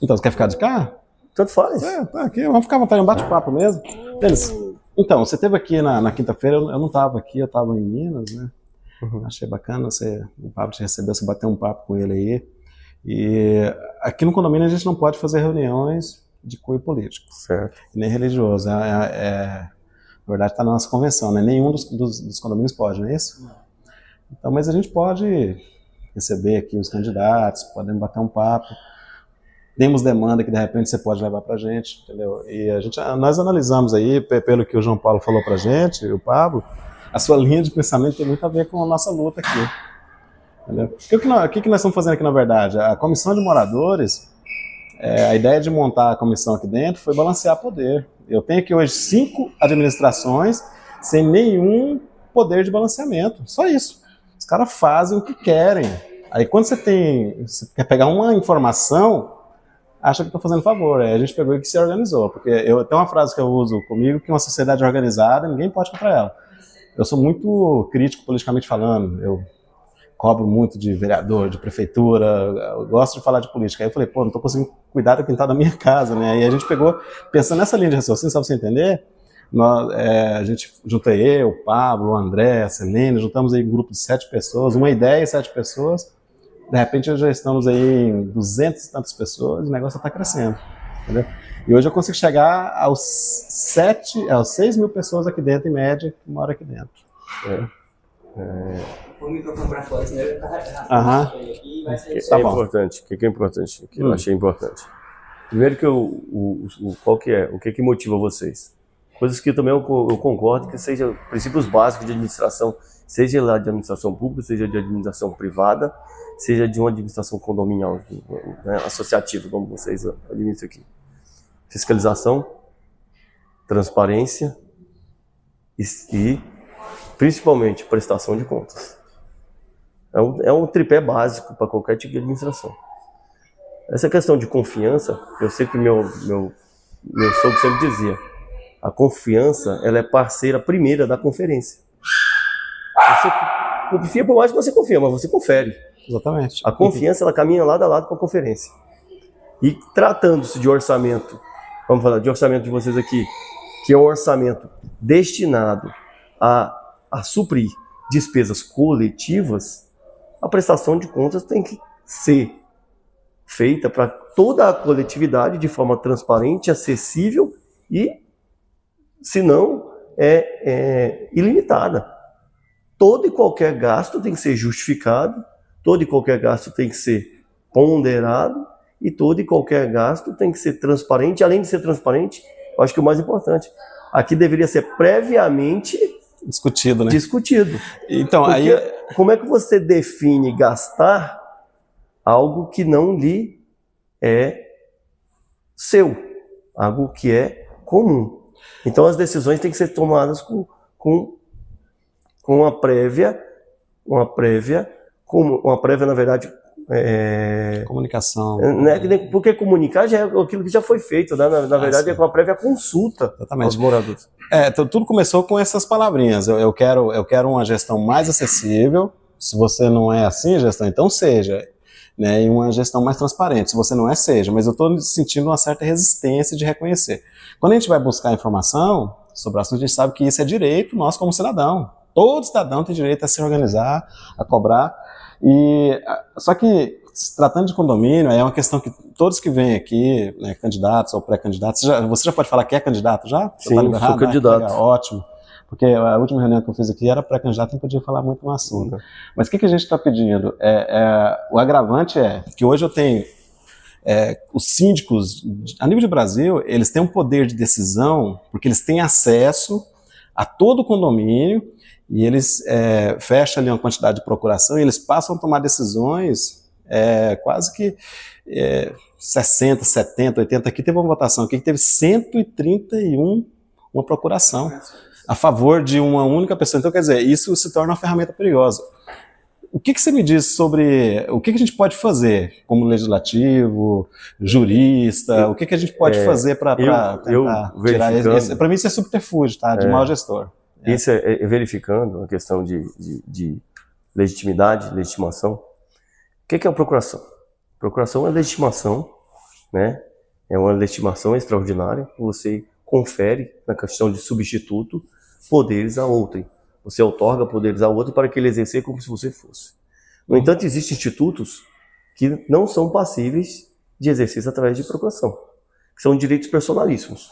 Então, você quer ficar de cá? Tanto faz. Tá aqui, vamos ficar à vontade, um bate-papo mesmo. Denis, então, você esteve aqui na quinta-feira, eu não estava aqui, eu estava em Minas, né? Achei bacana o Pablo te receber, você bater um papo com ele aí. E aqui no condomínio a gente não pode fazer reuniões de cunho político, certo, nem religioso. Na verdade está na nossa convenção, né? Nenhum dos condomínios pode, não é isso? Então, mas a gente pode receber aqui os candidatos, podemos bater um papo. Temos demanda que de repente você pode levar para a gente, entendeu? E nós analisamos aí, pelo que o João Paulo falou para a gente, o Pablo, a sua linha de pensamento tem muito a ver com a nossa luta aqui. Entendeu? O que nós estamos fazendo aqui na verdade? A comissão de moradores, a ideia de montar a comissão aqui dentro foi balancear poder. Eu tenho aqui hoje 5 administrações sem nenhum poder de balanceamento, só isso. Os caras fazem o que querem. Aí quando você quer pegar uma informação, acha que está fazendo favor. Aí a gente pegou e que se organizou. Porque tem uma frase que eu uso comigo, que uma sociedade organizada, ninguém pode contra ela. Eu sou muito crítico politicamente falando, eu cobro muito de vereador, de prefeitura, eu gosto de falar de política. Aí eu falei, não estou conseguindo cuidar do quintal da minha casa, né? Aí a gente pegou, pensando nessa linha de raciocínio, só para você entender, a gente juntei eu, o Pablo, o André, a Selene, juntamos aí um grupo de 7 pessoas, uma ideia e 7 pessoas, de repente já estamos aí em 200 e tantas pessoas, o negócio está crescendo, entendeu? E hoje eu consigo chegar aos 6 mil pessoas aqui dentro, em média, que moram aqui dentro. O microfone para fora, senão eu tá importante. O que é importante? Que eu achei importante. Primeiro o que motiva vocês? Coisas que também eu concordo que sejam princípios básicos de administração, seja lá de administração pública, seja de administração privada, seja de uma administração condominial, né, associativa, como vocês administram aqui. Fiscalização, transparência e principalmente prestação de contas. É um tripé básico para qualquer tipo de administração. Essa questão de confiança, eu sei que meu sogro sempre dizia, a confiança ela é parceira primeira da conferência. Você confia por mais que você confia, mas você confere. Exatamente. A confiança ela caminha lado a lado com a conferência. E tratando-se de orçamento, vamos falar de orçamento de vocês aqui, que é um orçamento destinado a suprir despesas coletivas, a prestação de contas tem que ser feita para toda a coletividade de forma transparente, acessível e, se não, ilimitada. Todo e qualquer gasto tem que ser justificado, todo e qualquer gasto tem que ser ponderado e todo e qualquer gasto tem que ser transparente. Além de ser transparente, eu acho que o mais importante, aqui deveria ser previamente discutido, né? Discutido. Então, porque aí como é que você define gastar algo que não lhe é seu, algo que é comum? Então as decisões têm que ser tomadas com uma prévia, na verdade, comunicação. Né? Porque comunicar já é aquilo que já foi feito, né? Na verdade é com a prévia consulta. Exatamente. Aos moradores. Então, tudo começou com essas palavrinhas. Eu quero uma gestão mais acessível. Se você não é assim, gestão, então seja. Né? E uma gestão mais transparente. Se você não é, seja. Mas eu estou sentindo uma certa resistência de reconhecer. Quando a gente vai buscar informação sobre o assunto, a gente sabe que isso é direito nosso como cidadão. Todo cidadão tem direito a se organizar, a cobrar. Só que, se tratando de condomínio, é uma questão que todos que vêm aqui, né, candidatos ou pré-candidatos, você já pode falar que é candidato já? Sim, sou candidato. Legal, ótimo. Porque a última reunião que eu fiz aqui era pré-candidato, não podia falar muito no assunto. Mas o que a gente está pedindo? O agravante é que hoje eu tenho os síndicos, a nível de Brasil, eles têm um poder de decisão, porque eles têm acesso a todo o condomínio, e eles fecham ali uma quantidade de procuração, e eles passam a tomar decisões quase que 60, 70, 80. Aqui teve uma votação aqui que teve 131 uma procuração a favor de uma única pessoa. Então, quer dizer, isso se torna uma ferramenta perigosa. O que você me diz sobre o que a gente pode fazer como legislativo, jurista, o que a gente pode fazer para tentar tirar isso? Para mim isso é subterfúgio, tá? De mau gestor. Isso verificando a questão de legitimidade, legitimação. O que é a procuração? A Procuração é legitimação, né? É uma legitimação extraordinária. Você confere, na questão de substituto, poderes a outrem. Você outorga poderes a outro para que ele exercer como se você fosse. No entanto, existem institutos que não são passíveis de exercício através de procuração, que são direitos personalíssimos.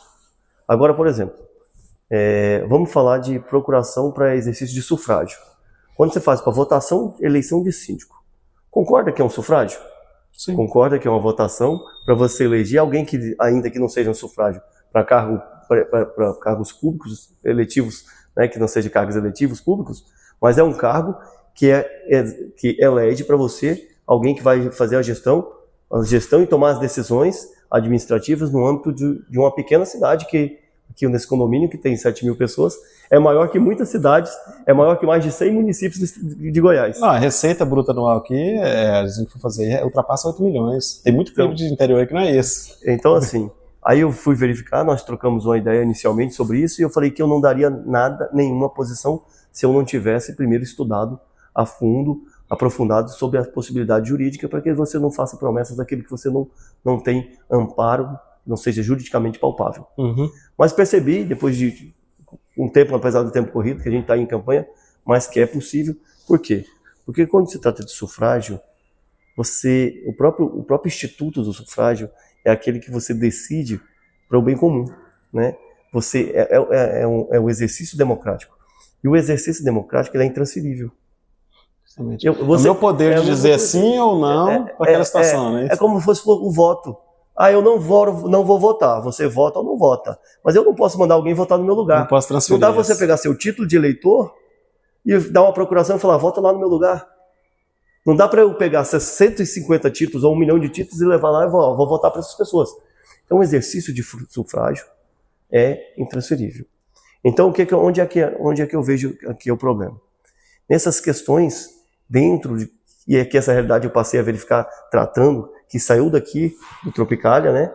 Agora, por exemplo, vamos falar de procuração para exercício de sufrágio. Quando você faz para votação, eleição de síndico, concorda que é um sufrágio? Sim. Concorda que é uma votação para você eleger alguém que, ainda que não seja um sufrágio, para cargos públicos eletivos, né, que não seja cargos eletivos públicos, mas é um cargo que elege para você alguém que vai fazer a gestão e tomar as decisões administrativas no âmbito de uma pequena cidade que nesse condomínio, que tem 7.000 pessoas, é maior que muitas cidades, é maior que mais de 100 municípios de Goiás. Não, a receita bruta anual aqui, a gente for fazer, ultrapassa 8 milhões. Tem muito tempo de interior aí que não é esse. Então, assim, aí eu fui verificar, nós trocamos uma ideia inicialmente sobre isso, e eu falei que eu não daria nenhuma posição, se eu não tivesse primeiro estudado a fundo, aprofundado sobre a possibilidade jurídica, para que você não faça promessas daquilo que você não tem amparo, não seja juridicamente palpável. Mas percebi, depois de um tempo, apesar do tempo corrido, que a gente está em campanha, mas que é possível. Por quê? Porque quando se trata de sufrágio, o próprio instituto do sufrágio é aquele que você decide para o bem comum, né? Você é o exercício democrático. E o exercício democrático ele é intransferível. O meu poder de dizer sim ou não para aquela situação, né? É como se fosse o voto. Eu não vou votar. Você vota ou não vota. Mas eu não posso mandar alguém votar no meu lugar. Não posso transferir. Não dá você pegar seu título de eleitor e dar uma procuração e falar, vota lá no meu lugar. Não dá para eu pegar 150 títulos ou 1 milhão de títulos e levar lá e vou votar para essas pessoas. Então, o exercício de sufrágio é intransferível. Então, onde é que eu vejo aqui o problema? Nessas questões, e é que essa realidade eu passei a verificar tratando, que saiu daqui do Tropicália, né?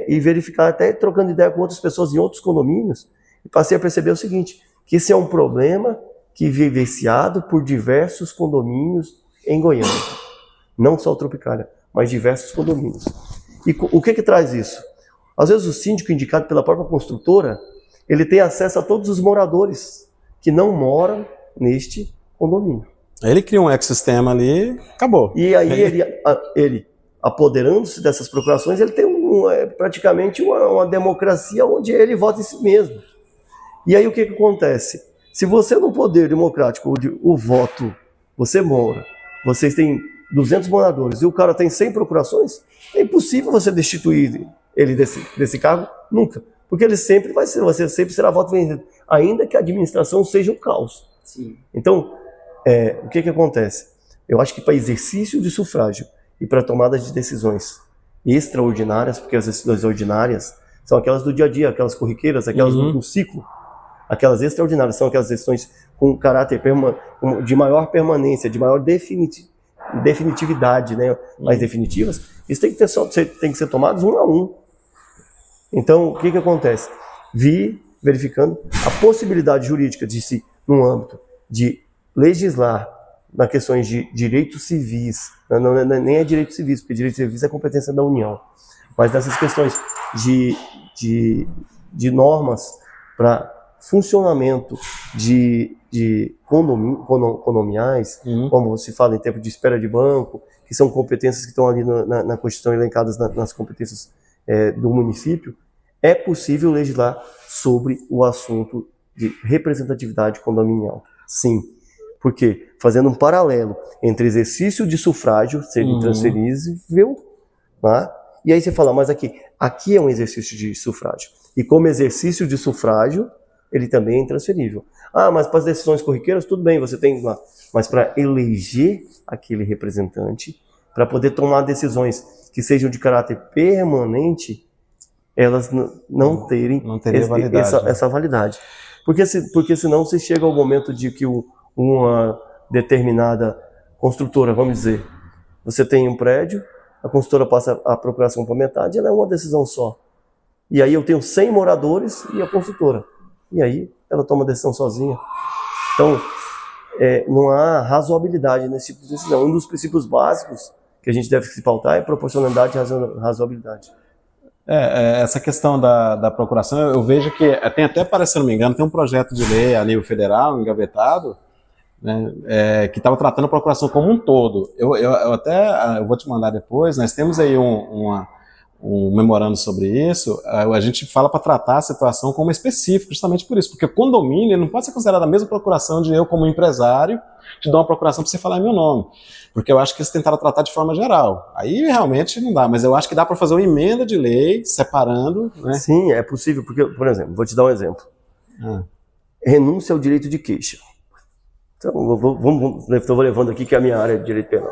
E verificar, até trocando ideia com outras pessoas em outros condomínios, e passei a perceber o seguinte, que esse é um problema que vivenciado por diversos condomínios em Goiânia. Não só o Tropicália, mas diversos condomínios. E o que traz isso? Às vezes o síndico indicado pela própria construtora, ele tem acesso a todos os moradores que não moram neste condomínio. Ele cria um ecossistema ali, acabou. E aí ele apoderando-se dessas procurações, ele tem praticamente uma democracia onde ele vota em si mesmo. E aí o que acontece? Se você no poder democrático, o voto, você mora, vocês têm 200 moradores e o cara tem 100 procurações, é impossível você destituir ele desse cargo nunca. Porque ele sempre você sempre será voto vencido, ainda que a administração seja um caos. Sim. Então, o que acontece? Eu acho que para exercício de sufrágio e para tomada de decisões extraordinárias, porque as decisões ordinárias são aquelas do dia a dia, aquelas corriqueiras, aquelas do ciclo, aquelas extraordinárias são aquelas decisões com caráter de maior permanência, de maior definitividade, né? Mais definitivas. Isso tem que ser tomados um a um. Então, o que acontece? Verificando a possibilidade jurídica de se, no âmbito de legislar nas questões de direitos civis, nem é direitos civis, porque direitos civis é competência da União, mas nessas questões de normas para funcionamento de condominiais, como se fala em tempo de espera de banco, que são competências que estão ali na Constituição elencadas nas competências do município, é possível legislar sobre o assunto de representatividade condominial. Sim. Por quê? Fazendo um paralelo entre exercício de sufrágio, ser intransferível, tá? E aí você fala, mas aqui é um exercício de sufrágio. E como exercício de sufrágio, ele também é intransferível. Mas para as decisões corriqueiras, tudo bem, você tem lá. Mas para eleger aquele representante, para poder tomar decisões que sejam de caráter permanente, elas não terem essa validade. Porque senão você chega ao momento de que uma determinada construtora, vamos dizer, você tem um prédio, a construtora passa a procuração para metade, ela é uma decisão só. E aí eu tenho 100 moradores e a construtora. E aí ela toma a decisão sozinha. Então, não há razoabilidade nesse tipo de decisão. Um dos princípios básicos que a gente deve se pautar é proporcionalidade e razoabilidade. Essa questão da procuração, eu vejo que tem até, se não me engano, tem um projeto de lei a nível federal, engavetado, né, que estava tratando a procuração como um todo. Eu vou te mandar depois, nós temos aí um memorando sobre isso, a gente fala para tratar a situação como específica, justamente por isso, porque o condomínio ele não pode ser considerado a mesma procuração de eu como empresário, te dou uma procuração para você falar meu nome, porque eu acho que eles tentaram tratar de forma geral, aí realmente não dá, mas eu acho que dá para fazer uma emenda de lei, separando, né? Sim, é possível, porque, por exemplo, vou te dar um exemplo. Renúncia ao direito de queixa. Então, vou levando aqui que é a minha área de direito penal.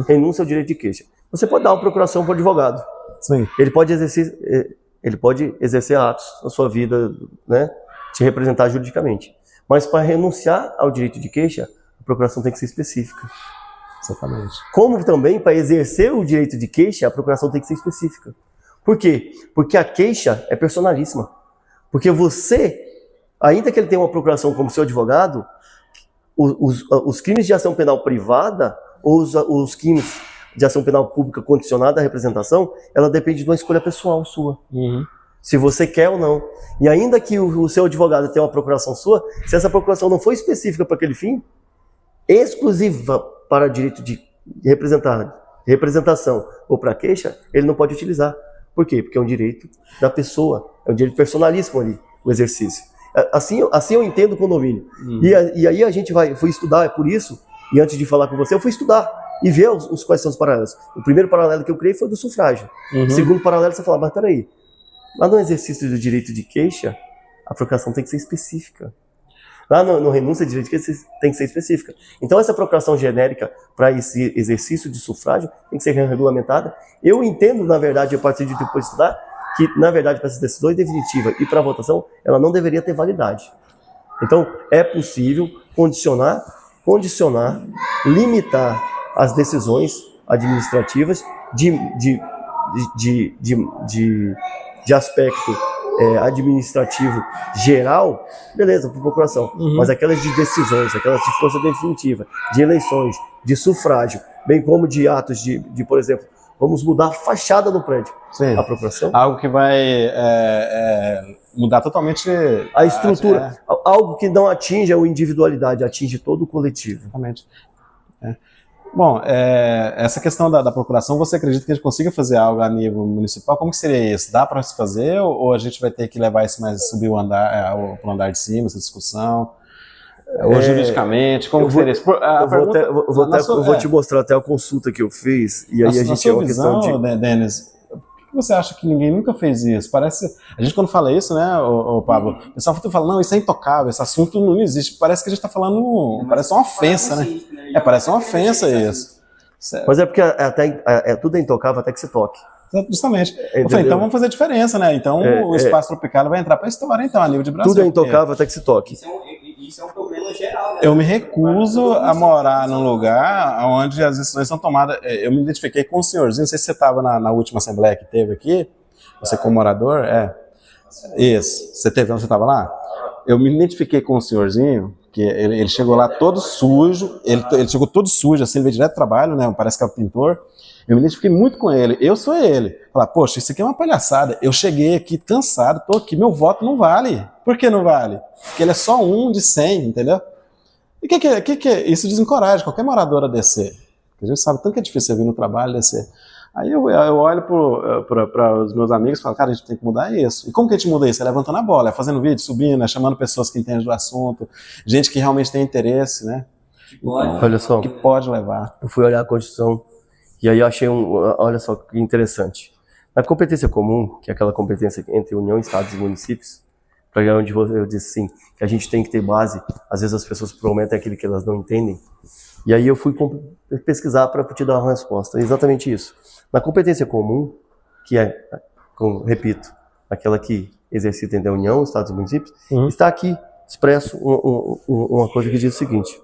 Renúncia ao direito de queixa. Você pode dar uma procuração para o advogado. Sim. Ele pode exercer atos na sua vida, né, te representar juridicamente. Mas para renunciar ao direito de queixa, a procuração tem que ser específica. Exatamente. Como também para exercer o direito de queixa, a procuração tem que ser específica. Por quê? Porque a queixa é personalíssima. Porque você, ainda que ele tenha uma procuração como seu advogado, os crimes de ação penal privada ou os crimes de ação penal pública condicionada à representação, ela depende de uma escolha pessoal sua. Se você quer ou não. E ainda que o seu advogado tenha uma procuração sua, se essa procuração não for específica para aquele fim, exclusiva para direito de representação ou para queixa, ele não pode utilizar. Por quê? Porque é um direito da pessoa, é um direito personalíssimo ali, o exercício. Assim eu entendo o condomínio. E aí a gente foi estudar, é por isso, e antes de falar com você, eu fui estudar e ver quais são os paralelos. O primeiro paralelo que eu criei foi do sufrágio. O segundo paralelo você fala, mas peraí, lá no exercício do direito de queixa, a procuração tem que ser específica. Lá no renúncia de direito de queixa tem que ser específica. Então essa procuração genérica para esse exercício de sufrágio tem que ser regulamentada. Eu entendo, na verdade, a partir de depois estudar, que, na verdade, para essas decisões definitivas e para a votação, ela não deveria ter validade. Então, é possível condicionar, limitar as decisões administrativas de aspecto administrativo geral, beleza, por procuração. Mas aquelas de decisões, aquelas de força definitiva, de eleições, de sufrágio, bem como de atos de por exemplo, vamos mudar a fachada do prédio. Sim. A procuração. Algo que vai mudar totalmente a estrutura. Algo que não atinge a individualidade, atinge todo o coletivo. Exatamente. Bom, essa questão da procuração, você acredita que a gente consiga fazer algo a nível municipal? Como que seria isso? Dá para se fazer ou a gente vai ter que levar isso mais, subir o andar, para o andar de cima, essa discussão? Ou juridicamente, como seria isso? Eu vou te mostrar até a consulta que eu fiz, e aí a gente uma questão de... Denis, por que você acha que ninguém nunca fez isso? Parece... A gente quando fala isso, né, Pablo, o pessoal fala, não, isso é intocável, esse assunto não existe. Parece que a gente está falando... Parece uma ofensa, né? Parece uma ofensa isso. Mas é porque tudo é intocável até que se toque. Justamente. Eu falei, então vamos fazer diferença, né? Então o espaço tropical vai entrar para a história, então, a nível de Brasil. Tudo é intocável até que se toque. Isso é um problema geral, né? Eu me recuso a morar num lugar onde as decisões são tomadas. Eu me identifiquei com o senhorzinho, não sei se você estava na última assembleia que teve aqui, você como morador, Isso, você estava lá? Eu me identifiquei com o senhorzinho, que ele chegou lá todo sujo, ele chegou todo sujo, assim, ele veio direto do trabalho, né, parece que é o pintor. Eu me identifiquei muito com ele, eu sou ele. Falar, poxa, isso aqui é uma palhaçada. Eu cheguei aqui cansado, tô aqui, meu voto não vale. Por que não vale? Porque ele é só um de 100, entendeu? E que isso desencoraja qualquer morador a descer. Porque a gente sabe tanto que é difícil você vir no trabalho e descer. Aí eu olho para os meus amigos e falo, cara, a gente tem que mudar isso. E como que a gente muda isso? É levantando a bola, é fazendo vídeo, subindo, é chamando pessoas que entendem do assunto, gente que realmente tem interesse, né? Pode. Olha só. Que pode levar. Eu fui olhar a Constituição e aí eu achei olha só que interessante. Na competência comum, que é aquela competência entre União, Estados e municípios, para onde eu disse sim, que a gente tem que ter base, às vezes as pessoas prometem aquilo que elas não entendem. E aí eu fui pesquisar para te dar uma resposta. É exatamente isso. Na competência comum, que é, repito, aquela que exercita entre a União, Estados e municípios, está aqui expresso uma coisa que diz o seguinte.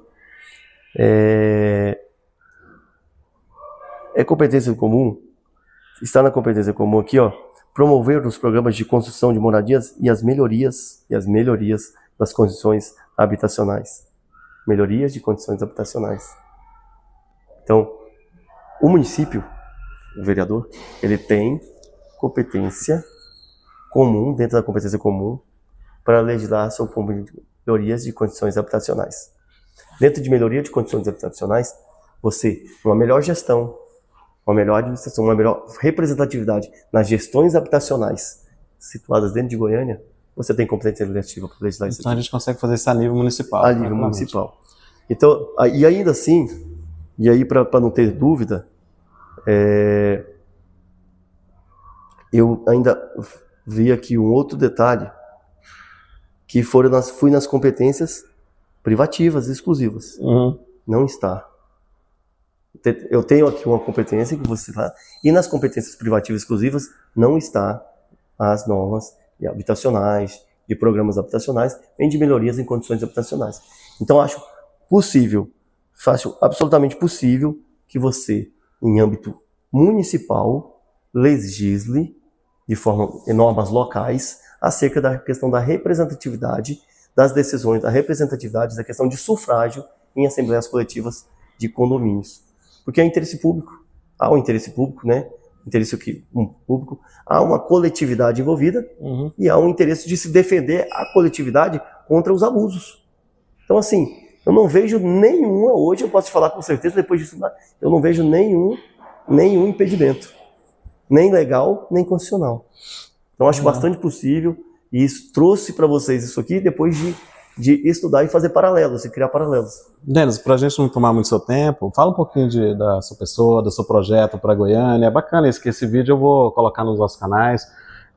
Competência comum, está na competência comum aqui, ó, promover os programas de construção de moradias e as melhorias das condições habitacionais. Melhorias de condições habitacionais. Então, o município, o vereador, ele tem competência comum, dentro da competência comum, para legislar sobre melhorias de condições habitacionais. Dentro de melhoria de condições habitacionais, você, uma melhor gestão, uma melhor administração, uma melhor representatividade nas gestões habitacionais situadas dentro de Goiânia, você tem competência legislativa para legislar isso. Então a gente consegue fazer isso a nível municipal. A nível municipal. Então, e ainda assim, e aí para não ter dúvida, eu ainda vi aqui um outro detalhe, que fui nas competências privativas, exclusivas. Não está. Eu tenho aqui uma competência que você lá, e nas competências privativas exclusivas não está as normas habitacionais, de programas habitacionais, nem de melhorias em condições habitacionais. Então acho possível, acho absolutamente possível que você, em âmbito municipal, legisle de forma em normas locais acerca da questão da representatividade das decisões, da representatividade da questão de sufrágio em assembleias coletivas de condomínios. Porque é interesse público, há um interesse público, né? Interesse público, há uma coletividade envolvida e há um interesse de se defender a coletividade contra os abusos. Então, assim, eu não vejo nenhuma, hoje eu posso te falar com certeza, depois disso, eu não vejo nenhum impedimento, nem legal, nem constitucional. Então, acho bastante possível, e isso, trouxe para vocês isso aqui depois de estudar e fazer paralelos, e criar paralelos. Denis, para a gente não tomar muito seu tempo, fala um pouquinho da sua pessoa, do seu projeto para Goiânia. É bacana isso, que esse vídeo eu vou colocar nos nossos canais,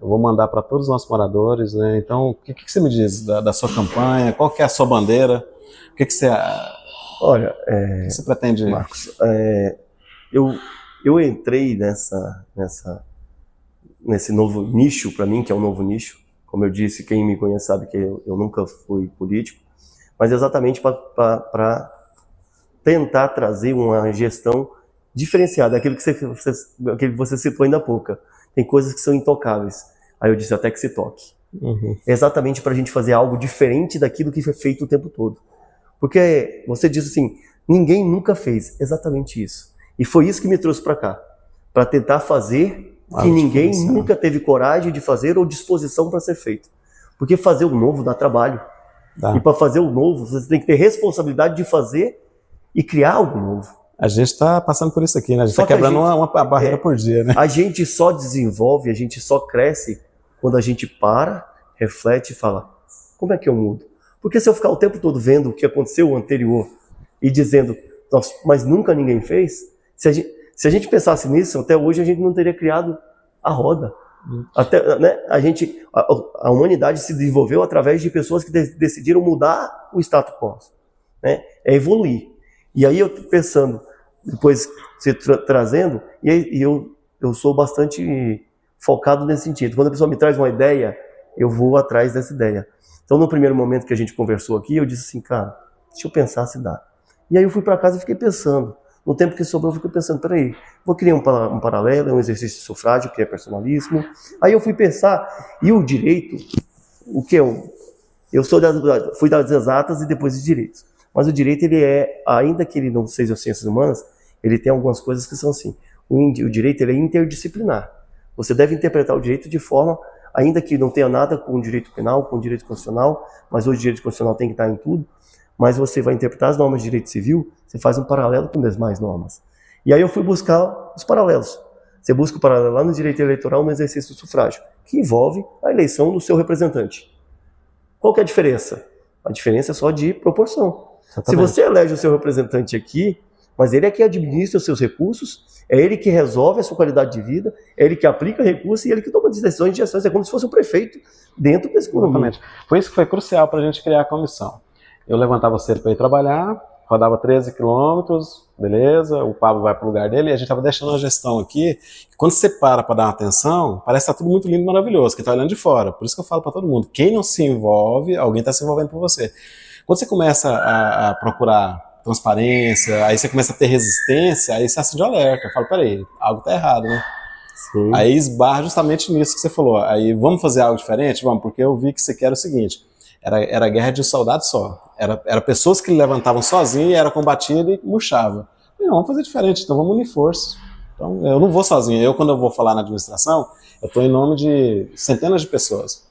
eu vou mandar para todos os nossos moradores, né? Então, o que você me diz da sua campanha? Qual que é a sua bandeira? O que você... Olha, o que você pretende... Marcos, eu entrei nesse novo nicho, para mim, que é um novo nicho. Como eu disse, quem me conhece sabe que eu nunca fui político, mas exatamente para tentar trazer uma gestão diferenciada, aquilo que você citou ainda há pouco. Tem coisas que são intocáveis. Aí eu disse até que se toque. Exatamente para a gente fazer algo diferente daquilo que foi feito o tempo todo. Porque você disse assim, ninguém nunca fez exatamente isso. E foi isso que me trouxe para cá, para tentar fazer que ninguém nunca teve coragem de fazer ou disposição para ser feito. Porque fazer o novo dá trabalho. E para fazer o novo, você tem que ter responsabilidade de fazer e criar algo novo. A gente está passando por isso aqui, né? A gente está quebrando uma barreira por dia, né? A gente só desenvolve, a gente só cresce quando a gente para, reflete e fala, como é que eu mudo? Porque se eu ficar o tempo todo vendo o que aconteceu anterior e dizendo, nossa, mas nunca ninguém fez, se a gente pensasse nisso, até hoje a gente não teria criado a roda. Até, né, a humanidade se desenvolveu através de pessoas que decidiram mudar o status quo, né? É evoluir. E aí eu pensando, depois você trazendo, e eu sou bastante focado nesse sentido. Quando a pessoa me traz uma ideia, eu vou atrás dessa ideia. Então no primeiro momento que a gente conversou aqui, eu disse assim, cara, deixa eu pensar se dá. E aí eu fui para casa e fiquei pensando. No tempo que sobrou, eu fiquei pensando, peraí, vou criar um paralelo, um exercício de sufrágio, que é personalismo. Aí eu fui pensar, e o direito, o que eu fui das exatas e depois de direitos. Mas o direito, ele ainda que ele não seja ciências humanas, ele tem algumas coisas que são assim. O direito, ele é interdisciplinar. Você deve interpretar o direito de forma, ainda que não tenha nada com o direito penal, com o direito constitucional, mas hoje o direito constitucional tem que estar em tudo, mas você vai interpretar as normas de direito civil, você faz um paralelo com as demais normas. E aí eu fui buscar os paralelos. Você busca o paralelo lá no direito eleitoral, no exercício do sufrágio, que envolve a eleição do seu representante. Qual que é a diferença? A diferença é só de proporção. Exatamente. Se você elege o seu representante aqui, mas ele é que administra os seus recursos, é ele que resolve a sua qualidade de vida, é ele que aplica recursos e ele que toma decisões de gestão. É como se fosse um prefeito dentro desse condomínio. Foi isso que foi crucial para a gente criar a comissão. Eu levantava cedo para ir trabalhar, rodava 13 quilômetros, beleza, o Pablo vai para o lugar dele, e a gente estava deixando a gestão aqui. Quando você para dar uma atenção, parece que está tudo muito lindo e maravilhoso, que está olhando de fora. Por isso que eu falo para todo mundo, quem não se envolve, alguém está se envolvendo por você. Quando você começa a procurar transparência, aí você começa a ter resistência, aí você acende o alerta. Eu falo, peraí, algo está errado, né? Sim. Aí esbarra justamente nisso que você falou. Aí vamos fazer algo diferente? Vamos, porque eu vi que você quer o seguinte... Era guerra de soldados só. Era pessoas que levantavam sozinhas e era combatido e murchava. Não, vamos fazer diferente, então vamos unir forças. Então, eu não vou sozinho. Quando eu vou falar na administração, eu estou em nome de centenas de pessoas.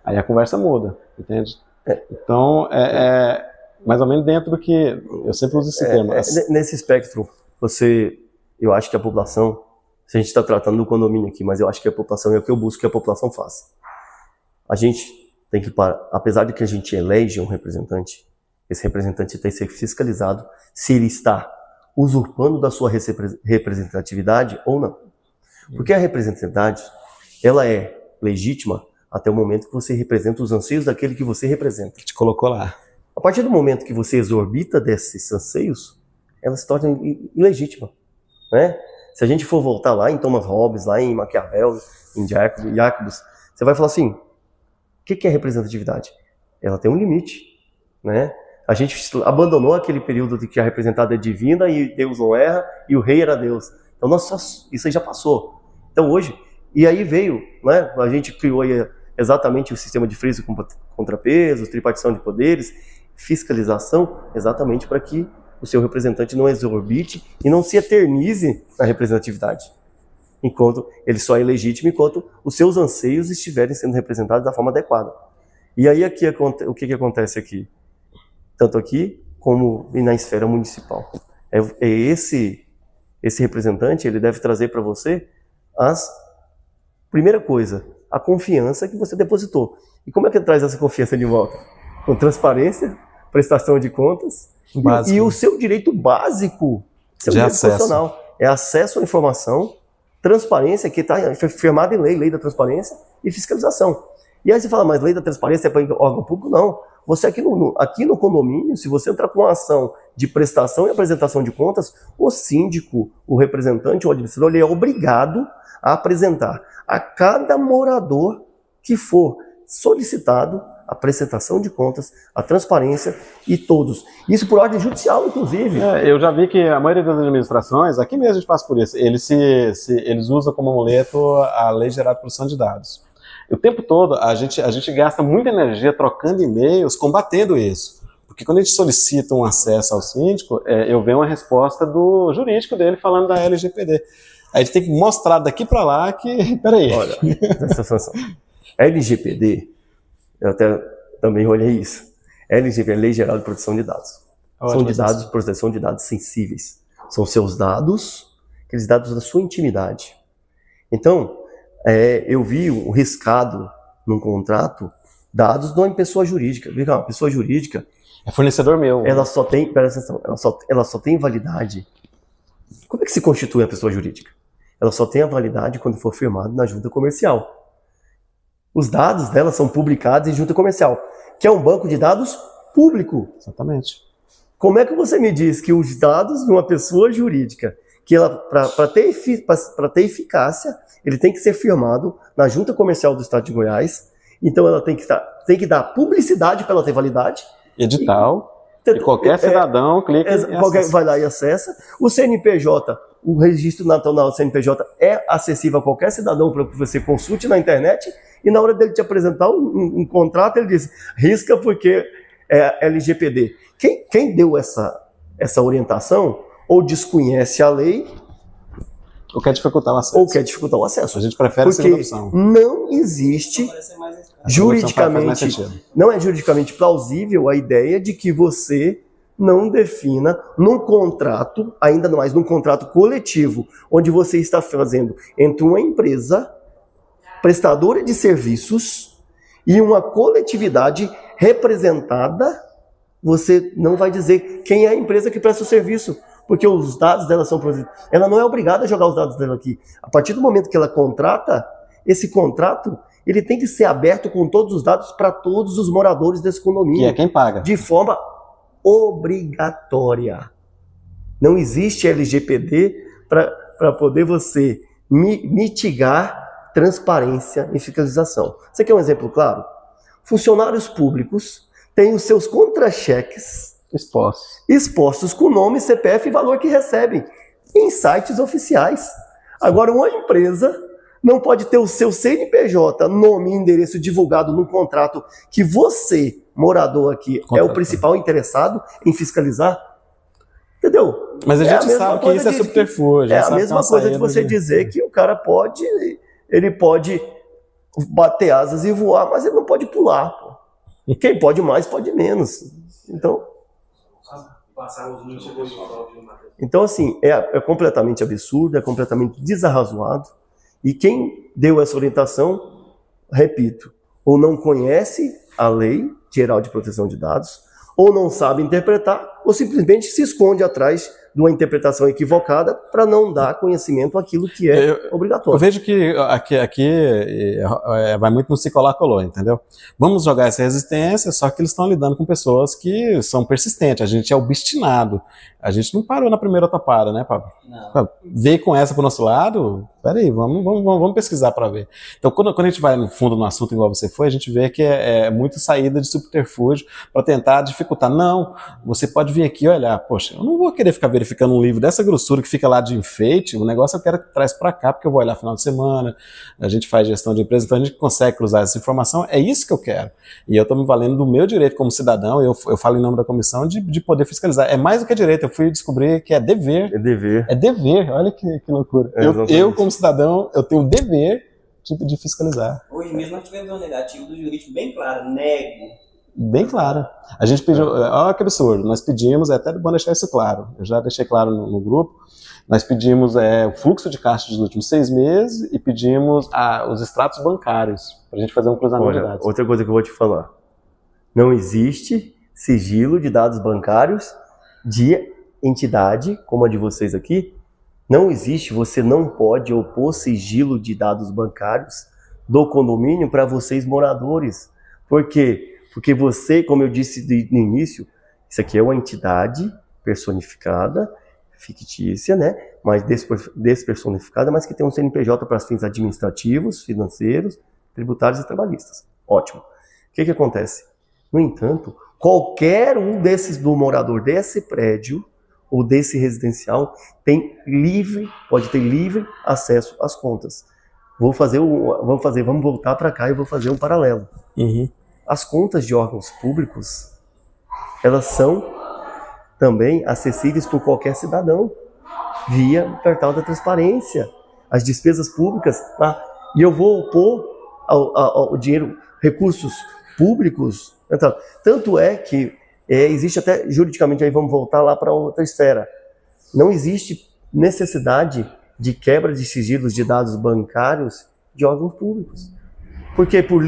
Aí a conversa muda, entende? Então, mais ou menos dentro do que... Eu sempre uso esse termo. Nesse espectro, eu acho que a população, se a gente está tratando do condomínio aqui, mas eu acho que a população é o que eu busco que a população faça. A gente tem que, apesar de que a gente elege um representante, esse representante tem que ser fiscalizado se ele está usurpando da sua representatividade ou não. Porque a representatividade, ela é legítima até o momento que você representa os anseios daquele que você representa. Que te colocou lá. A partir do momento que você exorbita desses anseios, ela se torna ilegítima, né? Se a gente for voltar lá em Thomas Hobbes, lá em Maquiavel, em Jacobus, você vai falar assim, o que é representatividade? Ela tem um limite, né? A gente abandonou aquele período de que a representada é divina e Deus não erra e o rei era Deus. Então isso aí já passou. Então hoje, e aí veio, né? A gente criou aí exatamente o sistema de freios com contrapesos, tripartição de poderes, fiscalização, exatamente para que o seu representante não exorbite e não se eternize na representatividade. Enquanto ele só é legítimo enquanto os seus anseios estiverem sendo representados da forma adequada. E aí aqui, o que acontece aqui? Tanto aqui como na esfera municipal. Esse representante, ele deve trazer para você primeira coisa, a confiança que você depositou. E como é que ele traz essa confiança de volta? Com transparência, prestação de contas e o seu direito básico, seu direito constitucional. É acesso à informação, transparência, que está firmada em lei da transparência e fiscalização. E aí você fala, mas lei da transparência é para órgão público? Não. Você aqui no condomínio, se você entrar com uma ação de prestação e apresentação de contas, o síndico, o representante, o administrador, ele é obrigado a apresentar a cada morador que for solicitado a apresentação de contas, a transparência e todos. Isso por ordem judicial, inclusive. Eu já vi que a maioria das administrações, aqui mesmo a gente passa por isso, eles usam como amuleto a Lei Geral de Proteção de Dados. O tempo todo a gente gasta muita energia trocando e-mails, combatendo isso. Porque quando a gente solicita um acesso ao síndico, eu vejo uma resposta do jurídico dele falando da LGPD. Aí a gente tem que mostrar daqui para lá que... Peraí. Olha, presta atenção. LGPD, eu até também olhei isso. LGPD é Lei Geral de Proteção de Dados. São de dados, proteção de dados sensíveis. São seus dados, aqueles dados da sua intimidade. Então, eu vi um riscado num contrato dados de uma pessoa jurídica. Uma pessoa jurídica... É fornecedor meu. Ela só tem, presta atenção, ela só tem validade. Como é que se constitui a pessoa jurídica? Ela só tem a validade quando for firmado na junta comercial. Os dados dela são publicados em junta comercial, que é um banco de dados público. Exatamente. Como é que você me diz que os dados de uma pessoa jurídica, que ela para ter eficácia, ele tem que ser firmado na junta comercial do Estado de Goiás, então ela tem que dar publicidade para ela ter validade. Edital, e qualquer cidadão clica e vai lá e acessa. O CNPJ, o registro nacional do CNPJ é acessível a qualquer cidadão para que você consulte na internet, e na hora dele te apresentar um contrato, ele diz, risca porque é LGPD. Quem deu essa orientação ou desconhece a lei, ou quer dificultar o acesso. A gente prefere a segunda opção. Não existe juridicamente, não é juridicamente plausível a ideia de que você não defina num contrato, ainda mais num contrato coletivo, onde você está fazendo entre uma empresa prestadora de serviços e uma coletividade representada, você não vai dizer quem é a empresa que presta o serviço, porque os dados dela são produzidos. Ela não é obrigada a jogar os dados dela aqui. A partir do momento que ela contrata, esse contrato, ele tem que ser aberto com todos os dados para todos os moradores desse condomínio. Que é quem paga. De forma obrigatória. Não existe LGPD para poder você mitigar transparência e fiscalização. Você quer um exemplo claro? Funcionários públicos têm os seus contra-cheques expostos com nome, CPF e valor que recebem em sites oficiais. Agora, uma empresa não pode ter o seu CNPJ, nome e endereço divulgado num contrato que você, morador aqui, é o principal interessado em fiscalizar. Entendeu? Mas a É a gente mesma sabe que coisa isso é de- subterfúgio. É a gente a sabe que mesma uma coisa de saída você dizer que o cara ele pode bater asas e voar, mas ele não pode pular. Pô. Quem pode mais, pode menos. Então, assim, é completamente absurdo, é completamente desarrazoado. E quem deu essa orientação, repito, ou não conhece a Lei Geral de Proteção de Dados, ou não sabe interpretar, ou simplesmente se esconde atrás de uma interpretação equivocada para não dar conhecimento àquilo que é Eu obrigatório. vejo que aqui vai muito no se colar colou, entendeu? Vamos jogar essa resistência, só que eles estão lidando com pessoas que são persistentes. A gente é obstinado. A gente não parou na primeira topada, né, Pablo? Não. Veio com essa pro nosso lado, peraí, vamos pesquisar para ver. Então, quando a gente vai no fundo no assunto igual você foi, a gente vê que é muito saída de subterfúgio para tentar dificultar. Não, você pode vir aqui e olhar, poxa, eu não vou querer ficar verificando um livro dessa grossura que fica lá de enfeite, o negócio eu quero que traz para cá, porque eu vou olhar final de semana, a gente faz gestão de empresa, então a gente consegue cruzar essa informação, é isso que eu quero. E eu estou me valendo do meu direito como cidadão, eu falo em nome da comissão, de poder fiscalizar. É mais do que direito, eu fui descobrir que é dever. É dever. É dever, olha que loucura. Eu, como cidadão, eu tenho o dever de fiscalizar. Hoje mesmo nós tivemos um negativo do jurídico bem claro, nego. Bem claro. A gente pediu, olha que absurdo, nós pedimos, é até bom deixar isso claro, eu já deixei claro no grupo, nós pedimos o fluxo de caixa dos últimos 6 meses e pedimos os extratos bancários, para a gente fazer um cruzamento de dados. Outra coisa que eu vou te falar, não existe sigilo de dados bancários de entidade, como a de vocês aqui, não existe, você não pode opor sigilo de dados bancários do condomínio para vocês moradores. Por quê? Porque você, como eu disse no início, isso aqui é uma entidade personificada, fictícia, né? Mas despersonificada, mas que tem um CNPJ para fins administrativos, financeiros, tributários e trabalhistas. Ótimo. O que acontece? No entanto, qualquer um do morador desse prédio ou desse residencial pode ter livre acesso às contas. Vamos voltar para cá e vou fazer um paralelo. Uhum. As contas de órgãos públicos, elas são também acessíveis por qualquer cidadão, via o portal da transparência. As despesas públicas, e eu vou opor ao dinheiro, recursos públicos. Então, tanto é que existe até juridicamente, aí vamos voltar lá para outra esfera, não existe necessidade de quebra de sigilos de dados bancários de órgãos públicos. Porque por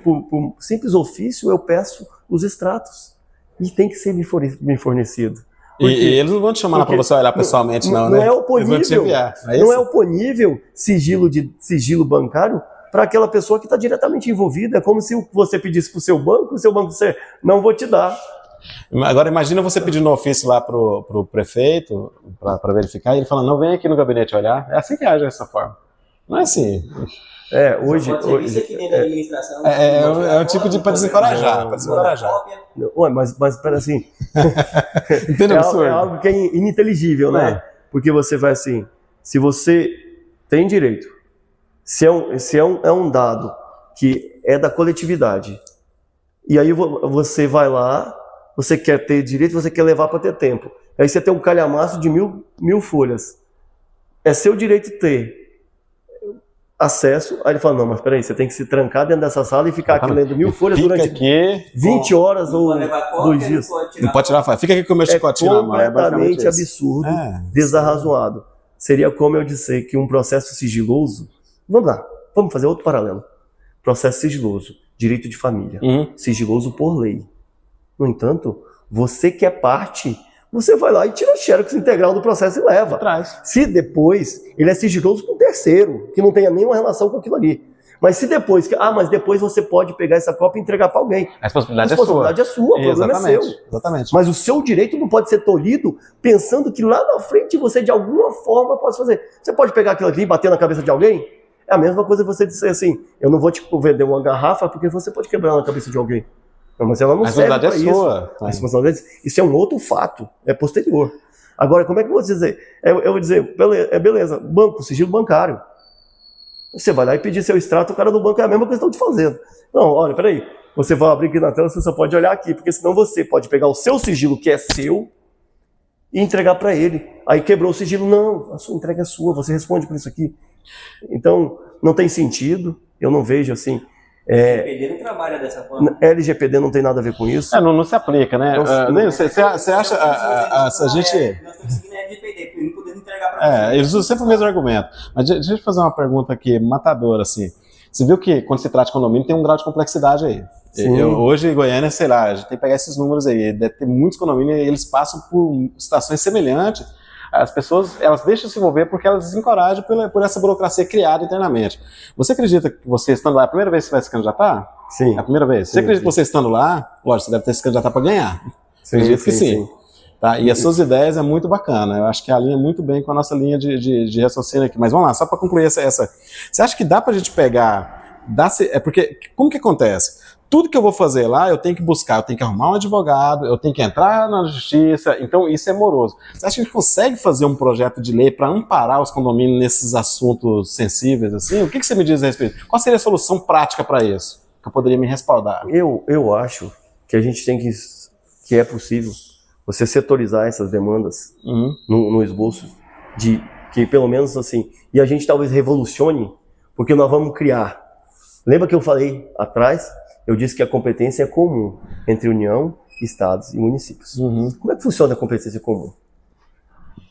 por simples ofício eu peço os extratos e tem que ser me fornecido. E eles não vão te chamar lá para você olhar pessoalmente, não, né? Não é oponível, eles vão te enviar, não é oponível sigilo bancário para aquela pessoa que está diretamente envolvida. É como se você pedisse para o seu banco disser, não vou te dar. Agora imagina você pedindo um ofício lá pro prefeito para verificar e ele falando, não, vem aqui no gabinete olhar. É assim que age dessa forma. Não é assim. Hoje aqui dentro da administração. É um tipo de para desencorajar. Mas para assim. Entendeu? É algo que é ininteligível, né? Porque você vai assim, se você tem direito, se é um dado que é da coletividade, e aí você vai lá, você quer ter direito, você quer levar para ter tempo. Aí você tem um calhamaço de mil folhas. É seu direito ter acesso. Aí ele fala, não, mas peraí, você tem que se trancar dentro dessa sala e ficar aqui lendo 1000 folhas durante 20 horas ou 2 dias. Não pode tirar, fica aqui com o meu chicotinho na mão. É completamente absurdo, desarrazoado. Seria como eu disser que um processo sigiloso... Vamos lá, vamos fazer outro paralelo. Processo sigiloso, direito de família, sigiloso por lei. No entanto, você que é parte, você vai lá e tira a xerox integral do processo e leva. Se depois ele é sigiloso com um terceiro, que não tenha nenhuma relação com aquilo ali. Mas se depois, mas depois você pode pegar essa cópia e entregar para alguém. A responsabilidade é sua, o problema é seu. Exatamente. Mas o seu direito não pode ser tolhido pensando que lá na frente você de alguma forma pode fazer. Você pode pegar aquilo aqui e bater na cabeça de alguém? É a mesma coisa você dizer assim, eu não vou te vender uma garrafa porque você pode quebrar na cabeça de alguém. Não, mas ela não serve para isso. A responsabilidade é sua. Isso é um outro fato, é posterior. Agora, como é que eu vou dizer? Eu vou dizer, beleza, banco, sigilo bancário. Você vai lá e pedir seu extrato, o cara do banco é a mesma coisa que estão te fazendo. Não, olha, peraí, você vai abrir aqui na tela, você só pode olhar aqui, porque senão você pode pegar o seu sigilo, que é seu, e entregar para ele. Aí quebrou o sigilo. Não, a sua entrega é sua, você responde por isso aqui. Então, não tem sentido, eu não vejo assim... LGPD não trabalha dessa forma. LGPD não tem nada a ver com isso. Não se aplica, né? Você acha... a gente... Nós estamos seguindo a LGPD, porque não podemos entregar para você. Eles usam sempre o mesmo argumento. Mas deixa eu fazer uma pergunta aqui, matadora, assim. Você viu que quando se trata de condomínio tem um grau de complexidade aí. Hoje em Goiânia, sei lá, a gente tem que pegar esses números aí. Deve ter muitos condomínios e eles passam por situações semelhantes. As pessoas, elas deixam se envolver porque elas desencorajam por essa burocracia criada internamente. Você acredita que você estando lá, é a primeira vez que você vai se candidatar? Sim. É a primeira vez? Você acredita que você estando lá, lógico, você deve ter se candidatado para ganhar. Acredito que sim. Tá? E as suas ideias é muito bacana. Eu acho que alinha muito bem com a nossa linha de raciocínio aqui. Mas vamos lá, só para concluir essa. Você acha que dá para a gente pegar... porque, como que acontece? Tudo que eu vou fazer lá, eu tenho que buscar, eu tenho que arrumar um advogado, eu tenho que entrar na justiça, então isso é moroso. Você acha que a gente consegue fazer um projeto de lei para amparar os condomínios nesses assuntos sensíveis, assim? O que você me diz a respeito? Qual seria a solução prática para isso? Que eu poderia me respaldar? Eu acho que a gente tem que é possível você setorizar essas demandas no esboço, de que pelo menos assim, e a gente talvez revolucione, porque nós vamos criar. Lembra que eu falei atrás? Eu disse que a competência é comum entre União, Estados e municípios. Como é que funciona a competência comum?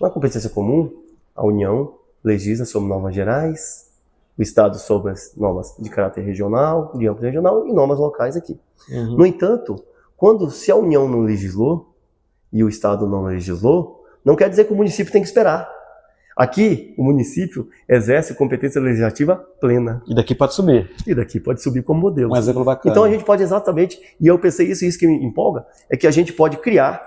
Na competência comum, a União legisla sobre normas gerais, o Estado sobre as normas de caráter regional, de âmbito regional e normas locais aqui. No entanto, se a União não legislou e o Estado não legislou, não quer dizer que o município tem que esperar. Aqui, o município exerce competência legislativa plena. E daqui pode subir. E daqui pode subir como modelo. Um exemplo bacana. Então a gente pode exatamente, e eu pensei isso que me empolga, é que a gente pode criar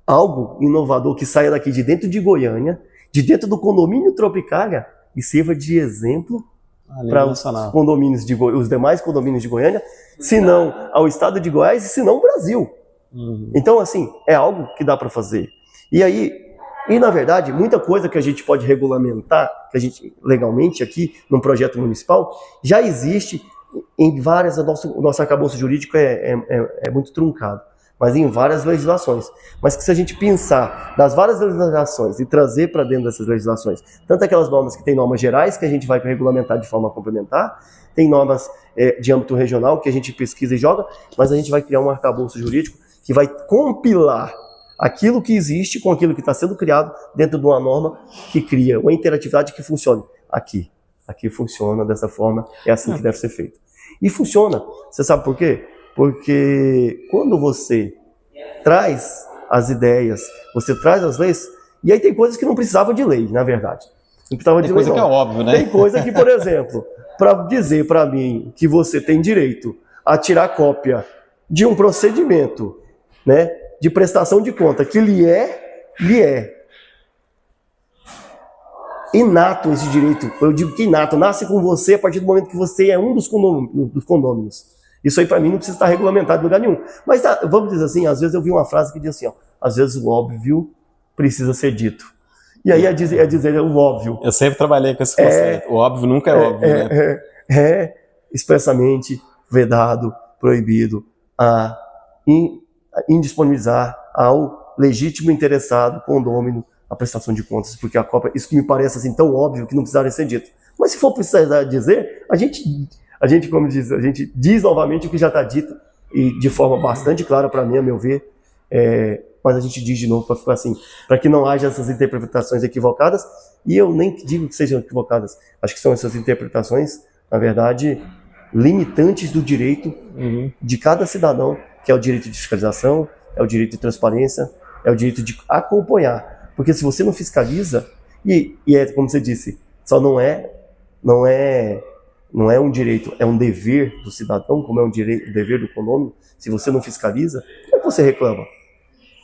algo inovador que saia daqui de dentro de Goiânia, de dentro do condomínio Tropicália, e sirva de exemplo para os demais condomínios de Goiânia, se não ao estado de Goiás e se não ao Brasil. Então, assim, é algo que dá para fazer. E na verdade, muita coisa que a gente pode regulamentar, que a gente legalmente aqui, num projeto municipal, já existe em várias, o nosso arcabouço jurídico é muito truncado, mas em várias legislações. Mas que se a gente pensar nas várias legislações e trazer para dentro dessas legislações, tanto aquelas normas que tem normas gerais, que a gente vai regulamentar de forma complementar, tem normas de âmbito regional, que a gente pesquisa e joga, mas a gente vai criar um arcabouço jurídico que vai compilar aquilo que existe com aquilo que está sendo criado dentro de uma norma que cria uma interatividade que funcione. Aqui funciona dessa forma, é assim que deve ser feito. E funciona, você sabe por quê? Porque quando você traz as ideias, você traz as leis, e aí tem coisas que não precisavam de lei, na verdade. Não precisava de lei, coisa que é óbvio, né? Tem coisa que, por exemplo, para dizer para mim que você tem direito a tirar cópia de um procedimento, né, de prestação de conta, que lhe é inato esse direito. Eu digo que inato, nasce com você a partir do momento que você é um dos condôminos. Isso aí para mim não precisa estar regulamentado em lugar nenhum. Mas vamos dizer assim, às vezes eu vi uma frase que diz assim, às vezes o óbvio precisa ser dito. E aí é dizer o óbvio. Eu sempre trabalhei com esse conceito. O óbvio nunca é óbvio, né? É expressamente vedado, proibido a indisponibilizar ao legítimo interessado, condômino, a prestação de contas, porque a cópia, isso que me parece assim tão óbvio que não precisaria ser dito. Mas se for precisar dizer, a gente, como diz, a gente diz novamente o que já está dito, e de forma bastante clara para mim, a meu ver, mas a gente diz de novo para ficar assim, para que não haja essas interpretações equivocadas, e eu nem digo que sejam equivocadas, acho que são essas interpretações, na verdade, limitantes do direito de cada cidadão, que é o direito de fiscalização, é o direito de transparência, é o direito de acompanhar. Porque se você não fiscaliza, e é como você disse, só não é um direito, é um dever do cidadão, como é um dever do condomínio. Se você não fiscaliza, como é que você reclama?